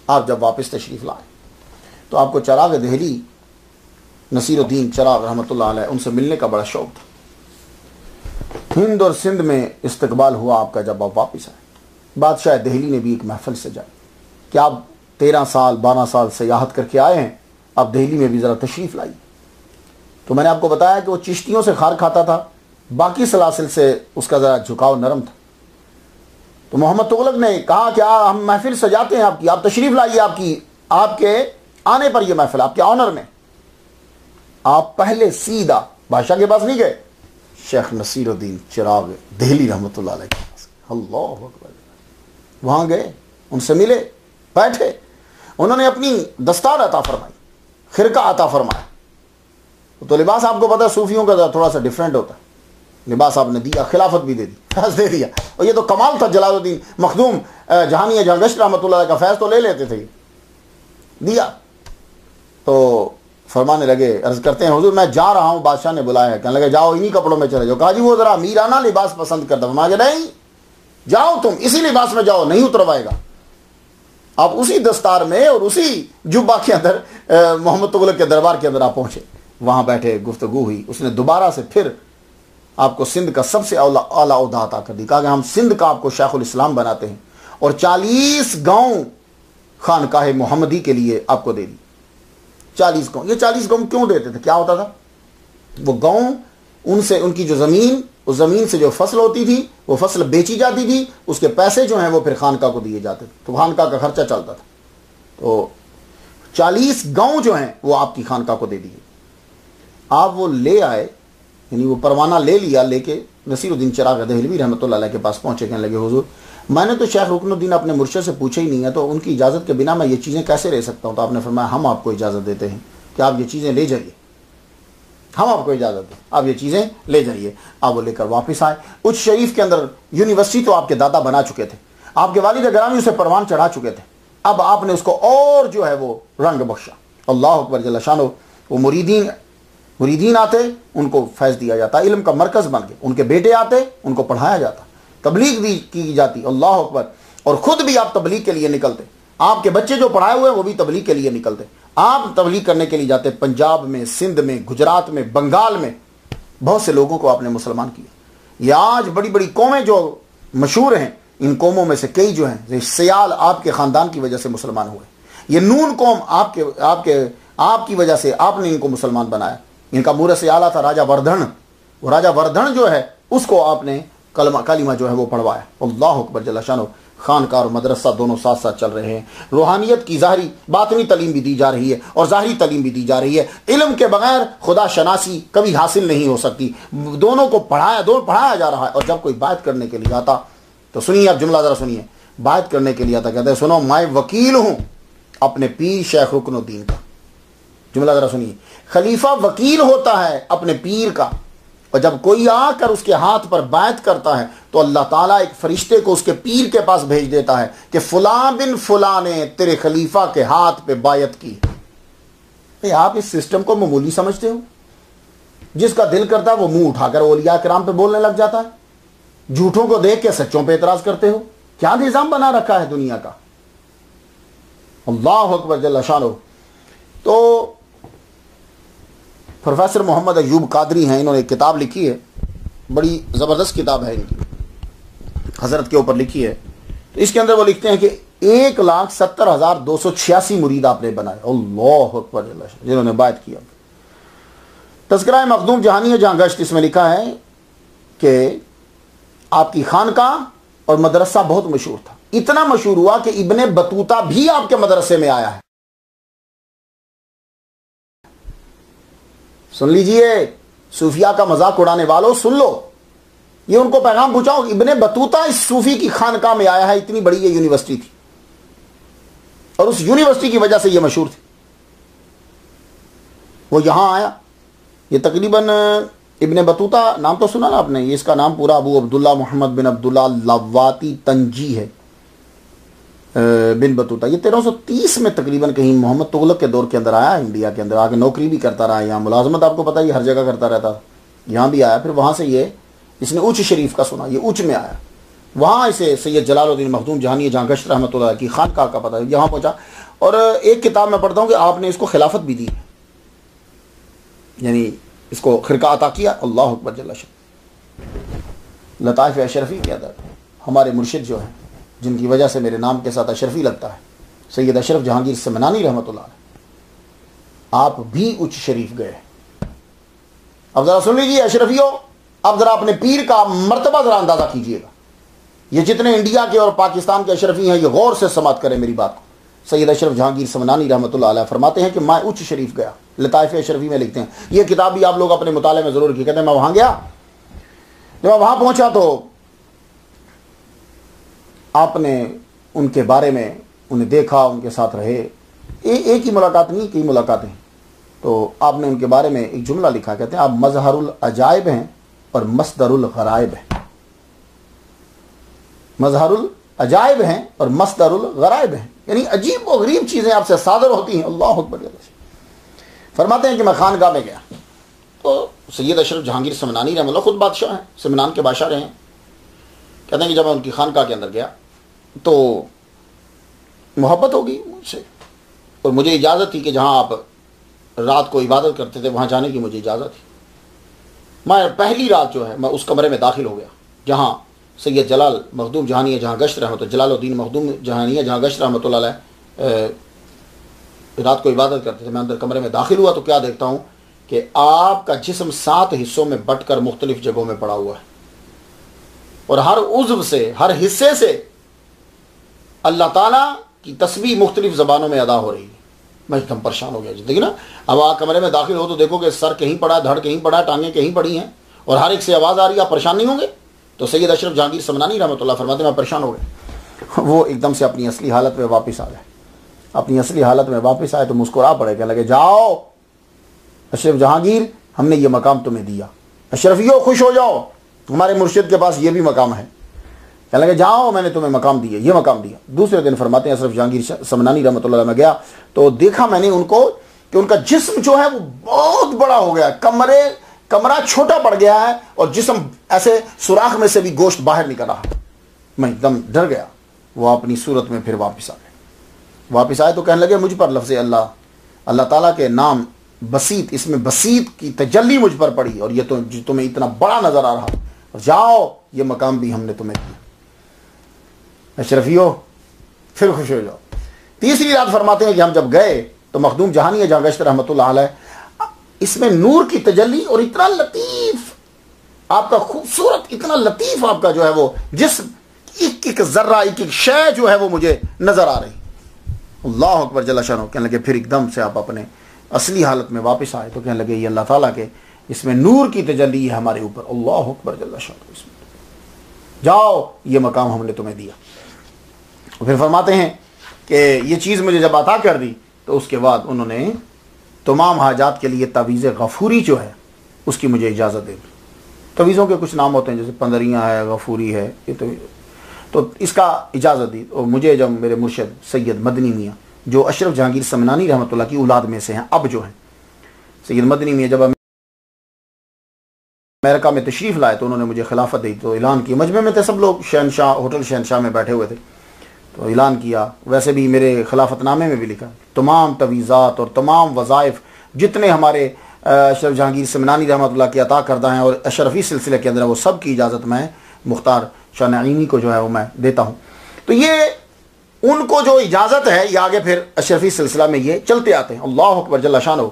آپ جب واپس تشریف لائے تو آپ کو چراغ دہلی نصیر الدین چراغ رحمۃ اللہ علیہ ان سے ملنے کا بڑا شوق تھا. ہند اور سندھ میں استقبال ہوا آپ کا جب آپ واپس آئے. بادشاہ دہلی نے بھی ایک محفل سجائی کہ آپ 13 سال 12 سال سیاحت کر کے آئے ہیں, آپ دہلی میں بھی ذرا تشریف لائیے. تو میں نے آپ کو بتایا کہ وہ چشتیوں سے خار کھاتا تھا, باقی سلاسل سے اس کا ذرا جھکاؤ نرم تھا. تو محمد تغلق نے کہا کہ ہم محفل سجاتے ہیں آپ کی, آپ تشریف لائیے, آپ کے آنے پر یہ محفل آپ کے آنر میں. آپ پہلے سیدھا بادشاہ کے پاس نہیں گئے, شیخ نصیر الدین چراغ دہلی رحمۃ اللہ علیہ کے پاس. اللہ اکبر. وہاں گئے, ان سے ملے, بیٹھے, انہوں نے اپنی دستار عطا فرمائی, خرقہ عطا فرمایا. تو لباس آپ کو پتا ہے صوفیوں کا تھوڑا سا ڈیفرنٹ ہوتا ہے. لباس آپ نے دیا, خلافت بھی دے دی, فیض دے دیا. اور یہ تو کمال تھا جلال الدین مخدوم جہانیہ جہاں گشت رحمۃ اللہ علیہ کا فیض تو لے لیتے تھے, دیا. تو فرمانے لگے, عرض کرتے ہیں حضور میں جا رہا ہوں, بادشاہ نے بلایا ہے. کہنے لگے جاؤ انہی کپڑوں میں چلے جاؤ. کہا جی وہ ذرا امیرانہ لباس پسند کرتا. فرمایا نہیں, جاؤ تم اسی لباس میں جاؤ, نہیں اتروائے گا. آپ اسی دستار میں اور اسی جبہ کے اندر محمد تغلق کے دربار کے اندر آپ پہنچے. وہاں بیٹھے, گفتگو ہوئی. اس نے دوبارہ سے پھر آپ کو سندھ کا سب سے اعلیٰ عہدہ عطا کر دی. کہا کہ ہم سندھ کا آپ کو شیخ الاسلام بناتے ہیں, اور 40 گاؤں خانقاہ محمدی کے لیے آپ کو دے دی. 40 گاؤں. یہ 40 گاؤں کیوں دیتے تھے؟ کیا ہوتا تھا؟ وہ گاؤں ان سے, ان کی جو زمین, اس زمین سے جو فصل ہوتی تھی وہ فصل بیچی جاتی تھی, اس کے پیسے جو ہیں وہ پھر خانقاہ کو دیے جاتے تھے, تو خانقاہ کا خرچہ چلتا تھا. تو 40 گاؤں جو ہیں وہ آپ کی خانقاہ کو دے دیے. آپ وہ لے آئے, یعنی وہ پروانہ لے لیا, لے کے نصیر الدین چراغ دہلوی رحمۃ اللہ علیہ کے پاس پہنچے. کہنے لگے حضور میں نے تو شیخ رکن الدین اپنے مرشد سے پوچھا ہی نہیں ہے, تو ان کی اجازت کے بنا میں یہ چیزیں کیسے لے سکتا ہوں؟ تو آپ نے فرمایا ہم آپ کو اجازت دیتے ہیں کہ آپ یہ چیزیں لے جائیے, ہم آپ کو اجازت دیں, آپ یہ چیزیں لے جائیے. آپ وہ لے کر واپس آئے. اچ شریف کے اندر یونیورسٹی تو آپ کے دادا بنا چکے تھے, آپ کے والد گرامی اسے پروان چڑھا چکے تھے. اب آپ نے اس کو اور جو ہے وہ رنگ بخشا. اللہ اکبر جل شانہ. وہ مریدین آتے, ان کو فیض دیا جاتا, علم کا مرکز بن کے. ان کے بیٹے آتے, ان کو پڑھایا جاتا, تبلیغ بھی کی جاتی. اللہ اکبر. اور خود بھی آپ تبلیغ کے لیے نکلتے, آپ کے بچے جو پڑھائے ہوئے ہیں وہ بھی تبلیغ کے لیے نکلتے. آپ تبلیغ کرنے کے لیے جاتے پنجاب میں, سندھ میں, گجرات میں, بنگال میں. بہت سے لوگوں کو آپ نے مسلمان کیا. یہ آج بڑی بڑی قومیں جو مشہور ہیں, ان قوموں میں سے کئی جو ہیں سیال آپ کے خاندان کی وجہ سے مسلمان ہوئے. یہ نون قوم آپ کی وجہ سے آپ نے ان کو مسلمان بنایا. ان کا مورث آلہ تھا راجہ وردھن. وہ راجہ وردھن جو ہے اس کو آپ نے کلمہ جو ہے وہ پڑھوایا. اللہ اکبر جل شانہ. خانقاہ اور مدرسہ دونوں ساتھ ساتھ چل رہے ہیں. روحانیت کی ظاہری باطنی تعلیم بھی دی جا رہی ہے اور ظاہری تعلیم بھی دی جا رہی ہے. علم کے بغیر خدا شناسی کبھی حاصل نہیں ہو سکتی. دونوں کو پڑھایا جا رہا ہے. اور جب کوئی بات کرنے کے لیے آتا تو سنیے, آپ جملہ ذرا سنیے. بات کرنے کے لیے آتا کہتے ہیں سنو میں وکیل ہوں اپنے پیر شیخ رکن الدین کا. جملہ ذرا سنیے. خلیفہ وکیل ہوتا ہے اپنے پیر کا, اور جب کوئی آ کر اس کے ہاتھ پر بیعت کرتا ہے تو اللہ تعالیٰ ایک فرشتے کو اس کے پیر کے پاس بھیج دیتا ہے کہ فلاں بن فلاں نے تیرے خلیفہ کے ہاتھ پہ بیعت کی. آپ اس سسٹم کو معمولی سمجھتے ہو؟ جس کا دل کرتا ہے وہ منہ اٹھا کر اولیاء کرام پہ بولنے لگ جاتا ہے. جھوٹوں کو دیکھ کے سچوں پہ اعتراض کرتے ہو. کیا نظام بنا رکھا ہے دنیا کا. اللہ اکبر جل شانہ. تو پروفیسر محمد ایوب قادری ہیں, انہوں نے ایک کتاب لکھی ہے, بڑی زبردست کتاب ہے ان کی, حضرت کے اوپر لکھی ہے. تو اس کے اندر وہ لکھتے ہیں کہ 1,70,286 مرید آپ نے بنائے. اللہ اکبر جل شانہ, جنہوں نے بیعت کیا. تذکرہ مخدوم جہانیہ جہاں گشت, اس میں لکھا ہے کہ آپ کی خانقاہ اور مدرسہ بہت مشہور تھا. اتنا مشہور ہوا کہ ابن بطوطہ بھی آپ کے مدرسے میں آیا ہے. سن لیجئے, صوفیاء کا مذاق اڑانے والوں سن لو. یہ ان کو پیغام پہنچاؤ، ابن بطوطہ اس صوفی کی خانقاہ میں آیا ہے، اتنی بڑی یہ یونیورسٹی تھی اور اس یونیورسٹی کی وجہ سے یہ مشہور تھی. وہ یہاں آیا. یہ تقریباً ابن بطوطہ نام تو سنا نا آپ نے، یہ اس کا نام پورا ابو عبداللہ محمد بن عبداللہ لاواتی تنجی ہے. بن بطوطہ یہ 1330 میں تقریباً کہیں محمد تغلق کے دور کے اندر آیا انڈیا کے اندر، آگے نوکری بھی کرتا رہا، یہاں ملازمت آپ کو پتہ ہے یہ ہر جگہ کرتا رہتا تھا. یہاں بھی آیا، پھر وہاں سے یہ اس نے اوچ شریف کا سنا، یہ اوچ میں آیا، وہاں اسے سید جلال الدین مخدوم جہانی جہاں گشت رحمۃ اللہ کی خانقاہ کا پتہ ہے، یہاں پہنچا. اور ایک کتاب میں پڑھتا ہوں کہ آپ نے اس کو خلافت بھی دی، یعنی اس کو خرقہ عطا کیا. اللہ اکبر جل شان. لطائف اشرفی کے اندر ہمارے مرشد جو ہیں، جن کی وجہ سے میرے نام کے ساتھ اشرفی لگتا ہے، سید اشرف جہانگیر سمنانی رحمۃ اللہ علیہ، آپ بھی اچ شریف گئے. اب ذرا سن لیجیے اشرفیوں، اب ذرا اپنے پیر کا مرتبہ ذرا اندازہ کیجیے گا. یہ جتنے انڈیا کے اور پاکستان کے اشرفی ہیں یہ غور سے سماعت کریں میری بات کو. سید اشرف جہانگیر سمنانی رحمۃ اللہ علیہ فرماتے ہیں کہ میں اچ شریف گیا. لطائف اشرفی میں لکھتے ہیں، یہ کتاب بھی آپ لوگ اپنے مطالعے میں ضرور کی. کہتے ہیں میں وہاں گیا، جب میں وہاں پہنچا تو آپ نے ان کے بارے میں انہیں دیکھا، ان کے ساتھ رہے. ایک ہی ملاقات نہیں، کئی ملاقاتیں. تو آپ نے ان کے بارے میں ایک جملہ لکھا، کہتے ہیں آپ مظہر العجائب ہیں اور مصدر الغرائب ہیں. مظہر العجائب ہیں اور مصدر الغرائب ہیں، یعنی عجیب و غریب چیزیں آپ سے صادر ہوتی ہیں. اللہ اکبر. فرماتے ہیں کہ میں خانقاہ میں گیا تو سید اشرف جہانگیر سمنانی رحمۃ اللہ خود بادشاہ ہیں، سمنان کے بادشاہ رہے ہیں. کہتے ہیں کہ جب میں ان کی خانقاہ کے اندر گیا تو محبت ہوگی مجھ سے، اور مجھے اجازت تھی کہ جہاں آپ رات کو عبادت کرتے تھے وہاں جانے کی مجھے اجازت تھی. میں پہلی رات جو ہے میں اس کمرے میں داخل ہو گیا جہاں سید جلال مخدوم جہانیہ جہاں گشت رحمۃ اللہ، جلال الدین مخدوم جہانیہ جہاں گشت رحمۃ اللہ علیہ رات کو عبادت کرتے تھے. میں اندر کمرے میں داخل ہوا تو کیا دیکھتا ہوں کہ آپ کا جسم 7 حصوں میں بٹ کر مختلف جگہوں میں پڑا ہوا ہے، اور ہر عضو سے، ہر حصے سے اللہ تعالیٰ کی تسبیح مختلف زبانوں میں ادا ہو رہی ہے. میں ایک دم پریشان ہو گیا. دیکھیے نا، اب آپ کمرے میں داخل ہو تو دیکھو کہ سر کہیں پڑا، دھڑ کہیں پڑا، ٹانگیں کہیں پڑی ہیں، اور ہر ایک سے آواز آ رہی ہے. آپ پریشان نہیں ہوں گے؟ تو سید اشرف جہانگیر سمنانی رحمۃ اللہ فرماتے ہیں میں پریشان ہو گئے. وہ ایک دم سے اپنی اصلی حالت میں واپس آ گئے. اپنی اصلی حالت میں واپس آئے تو مسکرا پڑے، کہنے لگے جاؤ اشرف جہانگیر، ہم نے یہ مقام تمہیں دیا. اشرفیوں خوش ہو جاؤ، ہمارے مرشد کے پاس یہ بھی مقام ہے. کہنے لگے جاؤ میں نے تمہیں مقام دیا، یہ مقام دیا. دوسرے دن فرماتے ہیں اشرف جہانگیر سمنانی رحمۃ اللہ میں گیا تو دیکھا میں نے ان کو کہ ان کا جسم جو ہے وہ بہت بڑا ہو گیا، کمرہ چھوٹا پڑ گیا ہے اور جسم ایسے سوراخ میں سے بھی گوشت باہر نکل رہا. میں ایک دم ڈر گیا. وہ اپنی صورت میں پھر واپس آ گئے. واپس آئے تو کہنے لگے مجھ پر لفظ اللہ تعالیٰ کے نام بسیط، اس میں بسیط کی تجلی مجھ پر پڑی، اور یہ تو تمہیں اتنا بڑا نظر آ رہا، اور جاؤ یہ مقام بھی ہم نے تمہیں دیا. اشرفیوں پھر خوش ہو جاؤ. تیسری رات فرماتے ہیں کہ ہم جب گئے تو مخدوم جہانیہ جہاں گشت رحمۃ اللہ علیہ، اس میں نور کی تجلی اور اتنا لطیف آپ کا خوبصورت، اتنا لطیف آپ کا جو ہے وہ جسم، ایک ایک ذرہ، ایک ایک شے جو ہے وہ مجھے نظر آ رہی. اللہ اکبر جل شانہ. کہنے لگے پھر ایک دم سے آپ اپنے اصلی حالت میں واپس آئے تو کہنے لگے یہ اللہ تعالیٰ کے اس میں نور کی تجلی ہے ہمارے اوپر. اللہ اکبر جل شانہ. جاؤ یہ مقام ہم نے تمہیں دیا. پھر فرماتے ہیں کہ یہ چیز مجھے جب عطا کر دی تو اس کے بعد انہوں نے تمام حاجات کے لیے تعویذ غفوری جو ہے اس کی مجھے اجازت دے دی. تعویذوں کے کچھ نام ہوتے ہیں جیسے پندریاں ہے، غفوری ہے، یہ تو اس کا اجازت دی. اور مجھے جب میرے مرشد سید مدنی میاں جو اشرف جہانگیر سمنانی رحمۃ اللہ کی اولاد میں سے ہیں، اب جو ہیں سید مدنی میاں جب امریکہ میں تشریف لائے تو انہوں نے مجھے خلافت دی. تو اعلان کیا، مجمع میں تھے سب لوگ، شہنشاہ ہوٹل شہنشاہ میں بیٹھے ہوئے تھے، تو اعلان کیا. ویسے بھی میرے خلافت نامے میں بھی لکھا تمام تعویذات اور تمام وظائف جتنے ہمارے اشرف جہانگیر سمنانی رحمۃ اللہ کی عطا کردہ ہیں اور اشرفی سلسلے کے اندر وہ سب کی اجازت میں مختار شاہ نعیمی کو جو ہے وہ میں دیتا ہوں. تو یہ ان کو جو اجازت ہے یہ آگے پھر اشرفی سلسلہ میں یہ چلتے آتے ہیں. اللہ اکبر جل شانہ.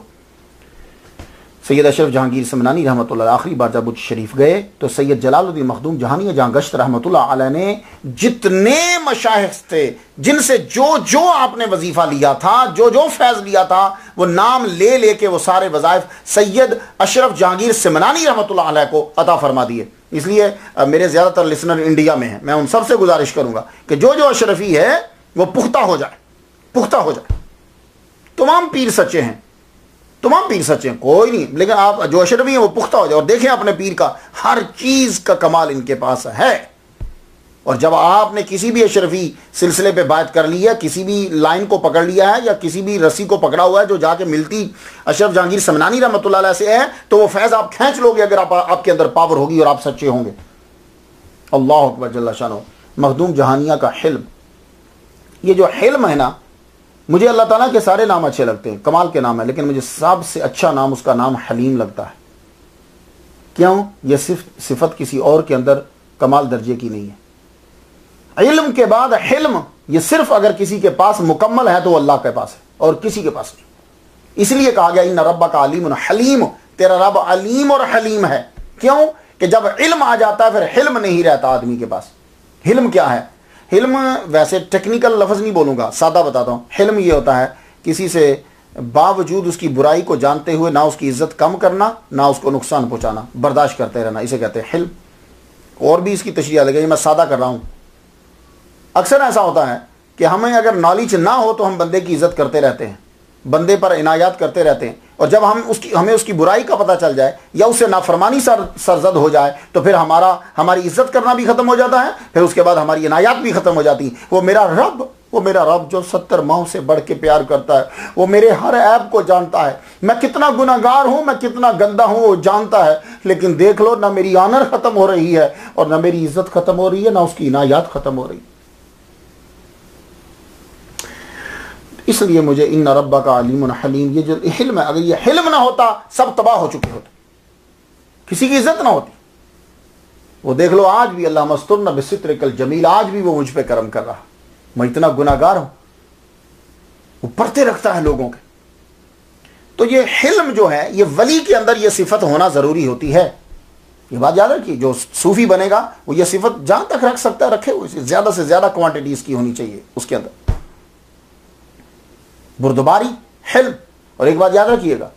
سید اشرف جہانگیر سمنانی رحمۃ اللہ آخری بار جب اچ شریف گئے تو سید جلال الدین مخدوم جہانیہ جہاں گشت رحمۃ اللہ علیہ نے جتنے مشائخ تھے جن سے جو آپ نے وظیفہ لیا تھا، جو فیض لیا تھا، وہ نام لے کے وہ سارے وظائف سید اشرف جہانگیر سمنانی رحمۃ اللہ علیہ کو عطا فرما دیے. اس لیے میرے زیادہ تر لسنر انڈیا میں ہیں، میں ان سب سے گزارش کروں گا کہ جو اشرفی ہے وہ پختہ ہو جائے، پختہ ہو جائے۔ تمام پیر سچے ہیں، تمام پیر سچے ہیں، کوئی نہیں، لیکن آپ جو اشرفی ہیں وہ پختہ ہو جائے اور دیکھیں اپنے پیر کا ہر چیز کا کمال ان کے پاس ہے۔ اور جب آپ نے کسی بھی اشرفی سلسلے پہ بات کر لی ہے، کسی بھی لائن کو پکڑ لیا ہے یا کسی بھی رسی کو پکڑا ہوا ہے جو جا کے ملتی اشرف جہانگیر سمنانی رحمۃ اللہ علیہ سے ہے، تو وہ فیض آپ کھینچ لو گے اگر آپ کے اندر پاور ہوگی اور آپ سچے ہوں گے۔ اللہ اکبر جل شانہ۔ مخدوم جہانیہ کا حلم، یہ جو حلم ہے نا، مجھے اللہ تعالیٰ کے سارے نام اچھے لگتے ہیں، کمال کے نام ہیں، لیکن مجھے سب سے اچھا نام اس کا نام حلیم لگتا ہے۔ کیوں؟ یہ صفت کسی اور کے اندر کمال درجے کی نہیں ہے۔ علم کے بعد حلم، یہ صرف اگر کسی کے پاس مکمل ہے تو وہ اللہ کے پاس ہے اور کسی کے پاس نہیں۔ اس لیے کہا گیا ان ربک علیم حلیم، تیرا رب علیم اور حلیم ہے۔ کیوں؟ کہ جب علم آ جاتا ہے پھر حلم نہیں رہتا آدمی کے پاس۔ حلم کیا ہے؟ حلم ویسے ٹیکنیکل لفظ نہیں بولوں گا، سادہ بتاتا ہوں۔ حلم یہ ہوتا ہے کسی سے باوجود اس کی برائی کو جانتے ہوئے نہ اس کی عزت کم کرنا، نہ اس کو نقصان پہنچانا، برداشت کرتے رہنا، اسے کہتے ہیں حلم۔ اور بھی اس کی تشریح الگ ہے، یہ میں سادہ کر رہا ہوں۔ اکثر ایسا ہوتا ہے کہ ہمیں اگر نالج نہ ہو تو ہم بندے کی عزت کرتے رہتے ہیں، بندے پر عنایات کرتے رہتے ہیں، اور جب ہمیں اس کی برائی کا پتہ چل جائے یا اس سے نافرمانی سرزد ہو جائے تو پھر ہماری عزت کرنا بھی ختم ہو جاتا ہے، پھر اس کے بعد ہماری عنایات بھی ختم ہو جاتی ہیں۔ وہ میرا رب جو 70 ماہوں سے بڑھ کے پیار کرتا ہے، وہ میرے ہر عیب کو جانتا ہے، میں کتنا گناہگار ہوں، میں کتنا گندا ہوں وہ جانتا ہے، لیکن دیکھ لو نہ میری آنر ختم ہو رہی ہے اور نہ میری عزت ختم ہو رہی ہے، نہ اس کی عنایات ختم ہو رہی ہے۔ اس لیے مجھے ان ربک علیم حلیم، یہ جو حلم ہے، اگر یہ حلم نہ ہوتا سب تباہ ہو چکے ہوتے، کسی کی عزت نہ ہوتی۔ وہ دیکھ لو آج بھی اللہ مسترنا بسترک الجمیل، آج بھی وہ مجھ پہ کرم کر رہا، میں اتنا گناہگار ہوں، وہ پردے رکھتا ہے لوگوں کے۔ تو یہ حلم جو ہے یہ ولی کے اندر یہ صفت ہونا ضروری ہوتی ہے۔ یہ بات یاد رکھیے، جو صوفی بنے گا وہ یہ صفت جہاں تک رکھ سکتا ہے رکھے، اسے زیادہ سے زیادہ کوانٹٹی اس کی ہونی چاہیے اس کے اندر، بردباری، حلم۔ اور ایک بات یاد رکھیے گا،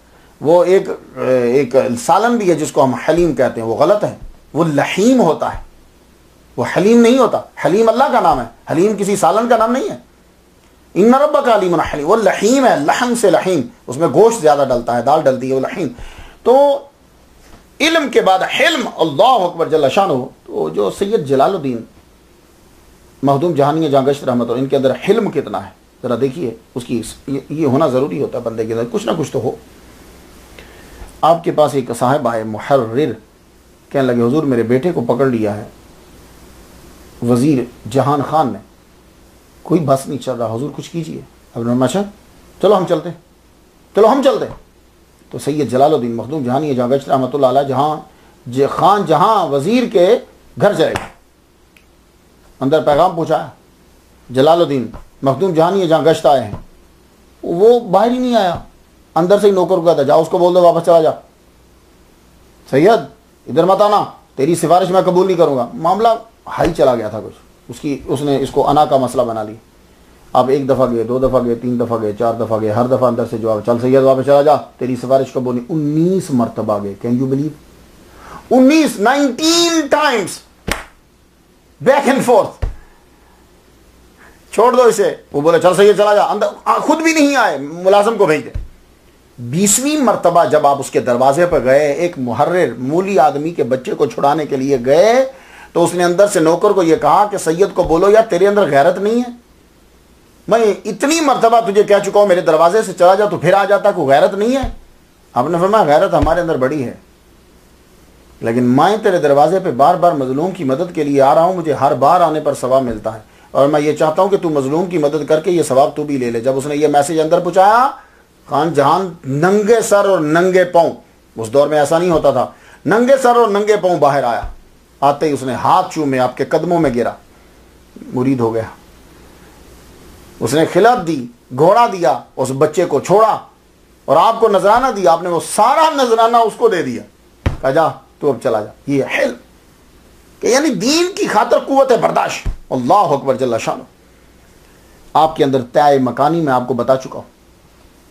وہ ایک سالن بھی ہے جس کو ہم حلیم کہتے ہیں، وہ غلط ہے، وہ لحیم ہوتا ہے، وہ حلیم نہیں ہوتا۔ حلیم اللہ کا نام ہے، حلیم کسی سالن کا نام نہیں ہے۔ ان ربک علیم حلیم، وہ لحیم ہے، لحم سے لحیم، اس میں گوشت زیادہ ڈلتا ہے، دال ڈلتی ہے، وہ لحیم۔ تو علم کے بعد حلم، اللہ اکبر جل شانہ۔ تو جو سید جلال الدین مخدوم جہانیہ جہاں گشت رحمت اللہ، ان کے اندر حلم کتنا ہے ذرا دیکھیے، اس کی یہ ہونا ضروری ہوتا ہے بندے کے اندر، کچھ نہ کچھ تو ہو۔ آپ کے پاس ایک صاحب آئے محرر، کہنے لگے حضور میرے بیٹے کو پکڑ لیا ہے وزیر جہان خان نے، کوئی بس نہیں چل رہا، حضور کچھ کیجیے۔ اچھا چلو ہم چلتے ہیں۔ تو سید جلال الدین مخدوم جہانیہ جہاں گشت رحمۃ اللہ علیہ جہاں وزیر کے گھر چلے گئے، اندر پیغام پہنچایا، جلال الدین مخدوم جہانیہ جہاں گشت آئے ہیں۔ وہ باہر ہی نہیں آیا، اندر سے ہی نوکر کو کہتا جا اس کو بول دو واپس چلا جا، سید ادھر مت آنا، تیری سفارش میں قبول نہیں کروں گا۔ معاملہ ہائی چلا گیا تھا کچھ، اس نے اس کو انا کا مسئلہ بنا لی۔ آپ ایک دفعہ گئے، 2 دفعہ گئے، 3 دفعہ گئے، 4 دفعہ گئے، ہر دفعہ اندر سے جواب، چل سید واپس چلا جا، تیری سفارش قبول نہیں۔ 19 مرتبہ گئے، can you believe? 19 times back and forth, چھوڑ دو اسے۔ وہ بولے چل سید چلا جا، اندر خود بھی نہیں آئے، ملازم کو بھیج دے۔ 20ویں مرتبہ جب آپ اس کے دروازے پہ گئے، ایک محرر مولی آدمی کے بچے کو چھڑانے کے لیے گئے، تو اس نے اندر سے نوکر کو یہ کہا کہ سید کو بولو یار تیرے اندر غیرت نہیں ہے، میں اتنی مرتبہ تجھے کہہ چکا ہوں میرے دروازے سے چلا جا، تو پھر آ جاتا، کوئی غیرت نہیں ہے؟ آپ نے فرمایا غیرت ہمارے اندر بڑی ہے، لیکن میں تیرے دروازے پہ بار بار مظلوم کی مدد کے لیے آ رہا ہوں، مجھے ہر بار آنے پر ثواب ملتا ہے، اور میں یہ چاہتا ہوں کہ تو مظلوم کی مدد کر کے یہ ثواب تو بھی لے لے۔ جب اس نے یہ میسج اندر پہنچایا، خان جہان ننگے سر اور ننگے پاؤں، اس دور میں ایسا نہیں ہوتا تھا، ننگے سر اور ننگے پاؤں باہر آیا، آتے ہی اس نے ہاتھ چومے، آپ کے قدموں میں گرا، مرید ہو گیا۔ اس نے خلعت دی، گھوڑا دیا، اس بچے کو چھوڑا، اور آپ کو نذرانہ دیا، آپ نے وہ سارا نذرانہ اس کو دے دیا، کہا جا تو اب چلا جا۔ یہ حلم، کہ یعنی دین کی خاطر قوت برداشت۔ اللہ اکبر جل شانہ۔ آپ کے اندر طے مکانی میں آپ کو بتا چکا ہوں،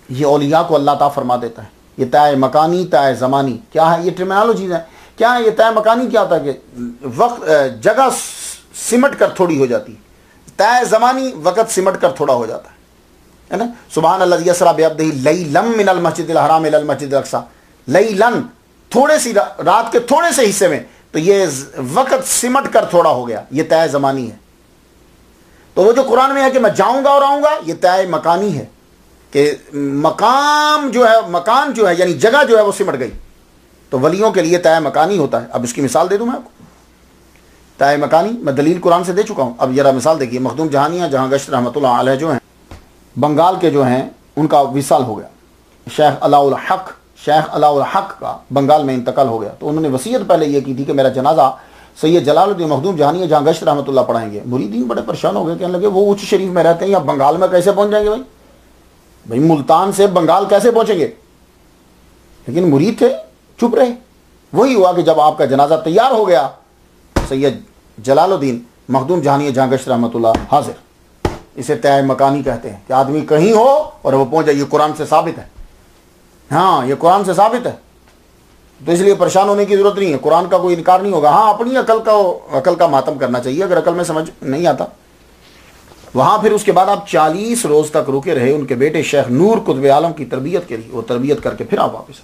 یہ اولیاء کو اللہ تعالیٰ فرما دیتا ہے۔ یہ طے مکانی، طے زمانی کیا ہے؟ یہ ٹرمینالوجیز ہیں کیا ہے یہ طے مکانی؟ کیا ہوتا ہے کہ وقت جگہ سمٹ کر تھوڑی ہو جاتی ہے، طے زمانی وقت سمٹ کر تھوڑا ہو جاتا ہے نا. سبحان الذی اسریٰ بعبدہ لیلا من المسجد الحرام الی المسجد الاقصی، لیلن تھوڑے سی رات کے تھوڑے سے حصے میں، تو یہ وقت سمٹ کر تھوڑا ہو گیا، یہ طے زمانی ہے. تو وہ جو قرآن میں ہے کہ میں جاؤں گا اور آؤں گا، یہ طے مکانی ہے کہ مقام جو ہے، مکان جو ہے یعنی جگہ جو ہے وہ سمٹ گئی. تو ولیوں کے لیے طے مکانی ہوتا ہے. اب اس کی مثال دے دوں میں آپ کو. طے مکانی میں دلیل قرآن سے دے چکا ہوں. اب ذرا مثال دیکھیے. مخدوم جہانیہ جہاں گشت رحمۃ اللہ علیہ جو ہیں بنگال کے جو ہیں ان کا وصال ہو گیا. شیخ علاء الحق کا بنگال میں انتقال ہو گیا. تو انہوں نے وصیت پہلے یہ کی تھی کہ میرا جنازہ سید جلال الدین مخدوم جہانیہ جہاں گشت رحمۃ اللہ پڑھائیں گے. مریدین بڑے پریشان ہو گئے، کہنے لگے وہ اونچ شریف میں رہتے ہیں یا بنگال میں کیسے پہنچ جائیں گے بھائی ملتان سے بنگال کیسے پہنچیں گے؟ لیکن مرید تھے، چپ رہے. وہی ہوا کہ جب آپ کا جنازہ تیار ہو گیا، سید جلال الدین مخدوم جہانیہ جہاں گشت رحمۃ اللہ حاضر. اسے طے مکانی کہتے ہیں کہ آدمی کہیں ہو اور وہ پہنچ جائے. یہ قرآن سے ثابت ہے. ہاں یہ قرآن سے ثابت ہے. تو اس لیے پریشان ہونے کی ضرورت نہیں ہے. قرآن کا کوئی انکار نہیں ہوگا. ہاں اپنی عقل کا ماتم کرنا چاہیے اگر عقل میں سمجھ نہیں آتا. وہاں پھر اس کے بعد آپ 40 روز تک رکے رہے ان کے بیٹے شیخ نور قطب عالم کی تربیت کے لیے. وہ تربیت کر کے پھر آپ واپس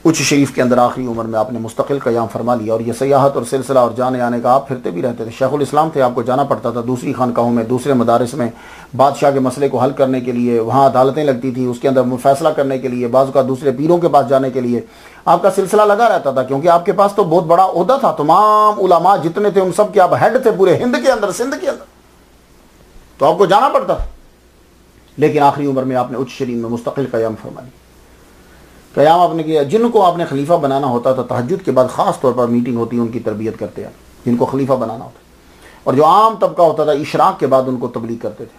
اچ شریف کے اندر آخری عمر میں آپ نے مستقل قیام فرما لیا. اور یہ سیاحت اور سلسلہ اور جانے آنے کا آپ پھرتے بھی رہتے تھے. شیخ الاسلام تھے، آپ کو جانا پڑتا تھا دوسری خانقاہوں میں، دوسرے مدارس میں، بادشاہ کے مسئلے کو حل کرنے کے لیے. وہاں عدالتیں لگتی تھی، اس کے اندر فیصلہ کرنے کے لیے، بعض کا دوسرے پیروں کے پاس جانے کے لیے آپ کا سلسلہ لگا رہتا تھا. کیونکہ آپ کے پاس تو بہت بڑا عہدہ تھا. تمام علماء جتنے تھے ان سب کے آپ ہیڈ تھے پورے ہند کے اندر، سندھ کے اندر. تو آپ کو جانا پڑتا تھا. لیکن آخری عمر میں آپ نے اچ شریف میں مستقل قیام فرما لیا. قیام آپ نے کیا. جن کو آپ نے خلیفہ بنانا ہوتا تھا تہجد کے بعد خاص طور پر میٹنگ ہوتی، ان کی تربیت کرتے ہیں جن کو خلیفہ بنانا ہوتا. اور جو عام طبقہ ہوتا تھا اشراق کے بعد ان کو تبلیغ کرتے تھے.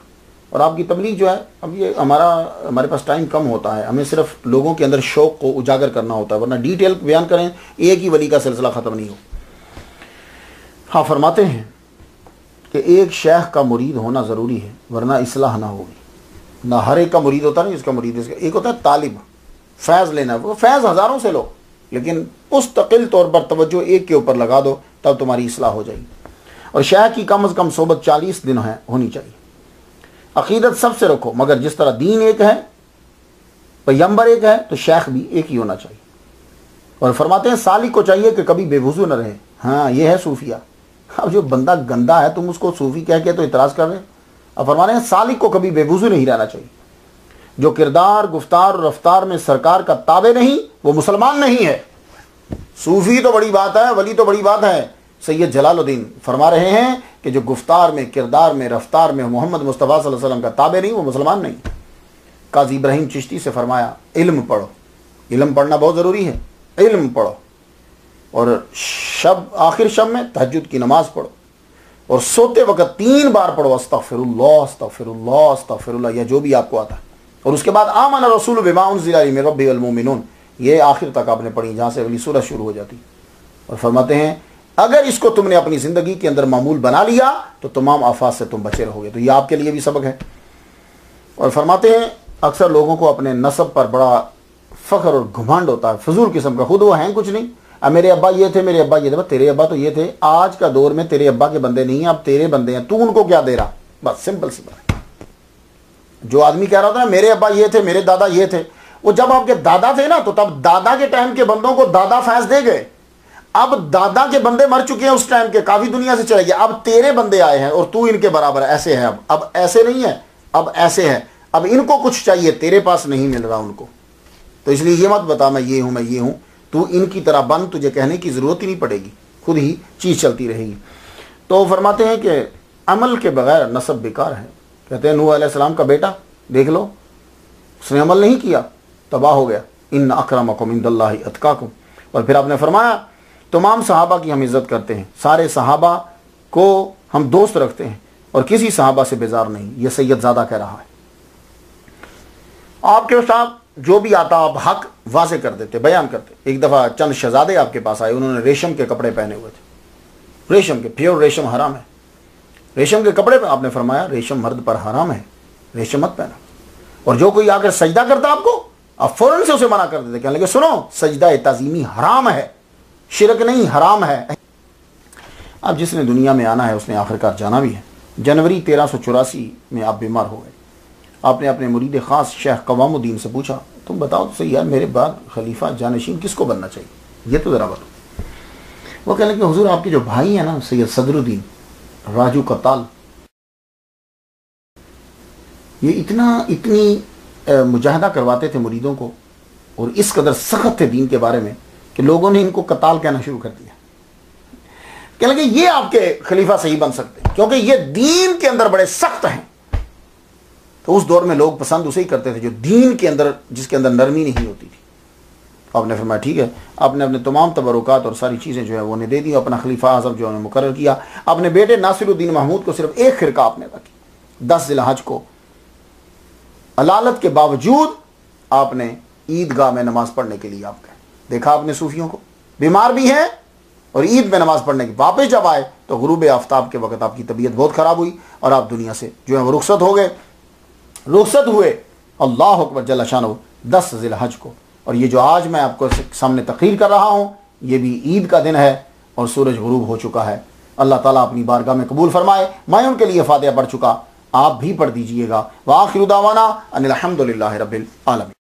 اور آپ کی تبلیغ جو ہے، اب یہ ہمارے پاس ٹائم کم ہوتا ہے، ہمیں صرف لوگوں کے اندر شوق کو اجاگر کرنا ہوتا ہے، ورنہ ڈیٹیل بیان کریں ایک ہی ولی کا سلسلہ ختم نہیں ہو. ہاں فرماتے ہیں کہ ایک شیخ کا مرید ہونا ضروری ہے ورنہ اصلاح نہ ہوگی. نہ ہر ایک کا مرید ہوتا نہیں، اس کا مرید ایک ہوتا ہے طالب، فیض لینا. وہ فیض ہزاروں سے لو لیکن مستقل طور پر توجہ ایک کے اوپر لگا دو، تب تمہاری اصلاح ہو جائے گی. اور شیخ کی کم از کم صحبت 40 دن ہونی چاہیے. عقیدت سب سے رکھو، مگر جس طرح دین ایک ہے، پیغمبر ایک ہے، تو شیخ بھی ایک ہی ہونا چاہیے. اور فرماتے ہیں سالک کو چاہیے کہ کبھی بے وضو نہ رہے. ہاں یہ ہے صوفیہ. اب جو بندہ گندا ہے تم اس کو صوفی کہہ کے تو اعتراض کر رہے. اب فرماتے ہیں سالک کو کبھی بے وضو نہیں رہنا چاہیے. جو کردار، گفتار اور رفتار میں سرکار کا تابع نہیں وہ مسلمان نہیں ہے. صوفی تو بڑی بات ہے، ولی تو بڑی بات ہے. سید جلال الدین فرما رہے ہیں کہ جو گفتار میں، کردار میں، رفتار میں محمد مصطفیٰ صلی اللہ علیہ وسلم کا تابع نہیں وہ مسلمان نہیں. قاضی ابراہیم چشتی سے فرمایا علم پڑھو. علم پڑھنا بہت ضروری ہے. علم پڑھو اور آخر شب میں تہجد کی نماز پڑھو اور سوتے وقت 3 بار پڑھو استغفر اللہ استغفر اللہ استغفر اللہ، یا جو بھی آپ کو آتا ہے. اور اس کے بعد آمن الرسول بما انزل الیہ من ربہ والمؤمنون، یہ آخر تک آپ نے پڑھی جہاں سے اگلی سورہ شروع ہو جاتی. اور فرماتے ہیں اگر اس کو تم نے اپنی زندگی کے اندر معمول بنا لیا تو تمام آفات سے تم بچے رہو گے. تو یہ آپ کے لیے بھی سبق ہے. اور فرماتے ہیں اکثر لوگوں کو اپنے نسب پر بڑا فخر اور گھمنڈ ہوتا ہے، فضول قسم کا. خود وہ ہیں کچھ نہیں. اب میرے ابا یہ تھے، میرے ابا یہ تھے. تیرے ابا تو یہ تھے. آج کا دور میں تیرے ابا کے بندے نہیں ہیں، اب تیرے بندے ہیں. تو ان کو کیا دے رہا؟ بس سمپل سی بات. جو آدمی کہہ رہا تھا نا میرے ابا یہ تھے، میرے دادا یہ تھے، وہ جب آپ کے دادا تھے نا تو تب دادا کے ٹائم کے بندوں کو دادا فیض دے گئے. اب دادا کے بندے مر چکے ہیں اس ٹائم کے، کافی دنیا سے چلے گئے. اب تیرے بندے آئے ہیں اور تو ان کے برابر ہے. ایسے ہیں اب ایسے نہیں ہے، اب ایسے ہے. اب ان کو کچھ چاہیے، تیرے پاس نہیں مل رہا ان کو. تو اس لیے یہ مت بتا میں یہ ہوں میں یہ ہوں. تو ان کی طرح بن، تجھے کہنے کی ضرورت ہی نہیں پڑے گی، خود ہی چیز چلتی رہے گی. تو فرماتے ہیں کہ عمل کے بغیر نسب بیکار ہے. کہتے ہیں نوح علیہ السلام کا بیٹا دیکھ لو، اس نے عمل نہیں کیا، تباہ ہو گیا. ان اکرمکم عند اللہ اتقاکم. اور پھر آپ نے فرمایا تمام صحابہ کی ہم عزت کرتے ہیں، سارے صحابہ کو ہم دوست رکھتے ہیں اور کسی صحابہ سے بیزار نہیں. یہ سید زادہ کہہ رہا ہے. آپ کے ساتھ جو بھی آتا آپ حق واضح کر دیتے، بیان کرتے. ایک دفعہ چند شہزادے آپ کے پاس آئے، انہوں نے ریشم کے کپڑے پہنے ہوئے تھے. ریشم کے، پیور ریشم حرام ہے. ریشم کے کپڑے پہ آپ نے فرمایا ریشم مرد پر حرام ہے، ریشم مت پہنا. اور جو کوئی آ کر سجدہ کرتا آپ کو، آپ فوراً سے اسے منع کر دیتے. کہنے لگے سنو سجدہ تعظیمی حرام ہے، شرک نہیں، حرام ہے۔ اب جس نے دنیا میں آنا ہے اس نے آخرکار جانا بھی ہے۔ جنوری 1384 میں آپ بیمار ہو گئے۔ آپ نے اپنے مرید خاص شیخ قوام الدین سے پوچھا تم بتاؤ تو صحیح یار میرے بعد خلیفہ جانشین کس کو بننا چاہیے، یہ تو ذرا بتاؤ۔ وہ کہنے لگے حضور آپ کے جو بھائی ہیں نا سید صدر الدین راجو کتال، یہ اتنی مجاہدہ کرواتے تھے مریدوں کو اور اس قدر سخت تھے دین کے بارے میں کہ لوگوں نے ان کو کتال کہنا شروع کر دیا۔ کہنے لگے یہ آپ کے خلیفہ صحیح بن سکتے ہیں کیونکہ یہ دین کے اندر بڑے سخت ہیں۔ تو اس دور میں لوگ پسند اسے ہی کرتے تھے جو دین کے اندر، جس کے اندر نرمی نہیں ہوتی تھی۔ آپ نے فرمایا ٹھیک ہے۔ آپ نے اپنے تمام تبرکات اور ساری چیزیں جو ہے وہ انہیں دے دی، اپنا خلیفہ اعظم جو ہے مقرر کیا۔ اپنے بیٹے ناصر الدین محمود کو صرف ایک خرقہ آپ نے رکھی۔ 10 ذی الحج کو علالت کے باوجود آپ نے عیدگاہ میں نماز پڑھنے کے لیے آپ گئے۔ دیکھا آپ نے صوفیوں کو، بیمار بھی ہیں اور عید میں نماز پڑھنے کی، واپس جب آئے تو غروب آفتاب کے وقت آپ کی طبیعت بہت خراب ہوئی اور آپ دنیا سے جو ہے وہ رخصت ہو گئے، رخصت ہوئے۔ اللہ اکبر جل شانہ 10 ذی الحج کو۔ اور یہ جو آج میں آپ کو سامنے تقریر کر رہا ہوں یہ بھی عید کا دن ہے اور سورج غروب ہو چکا ہے۔ اللہ تعالیٰ اپنی بارگاہ میں قبول فرمائے۔ میں ان کے لیے فاتحہ پڑھ چکا، آپ بھی پڑھ دیجئے گا۔ وآخر دعوانا ان الحمد للہ رب العالمین۔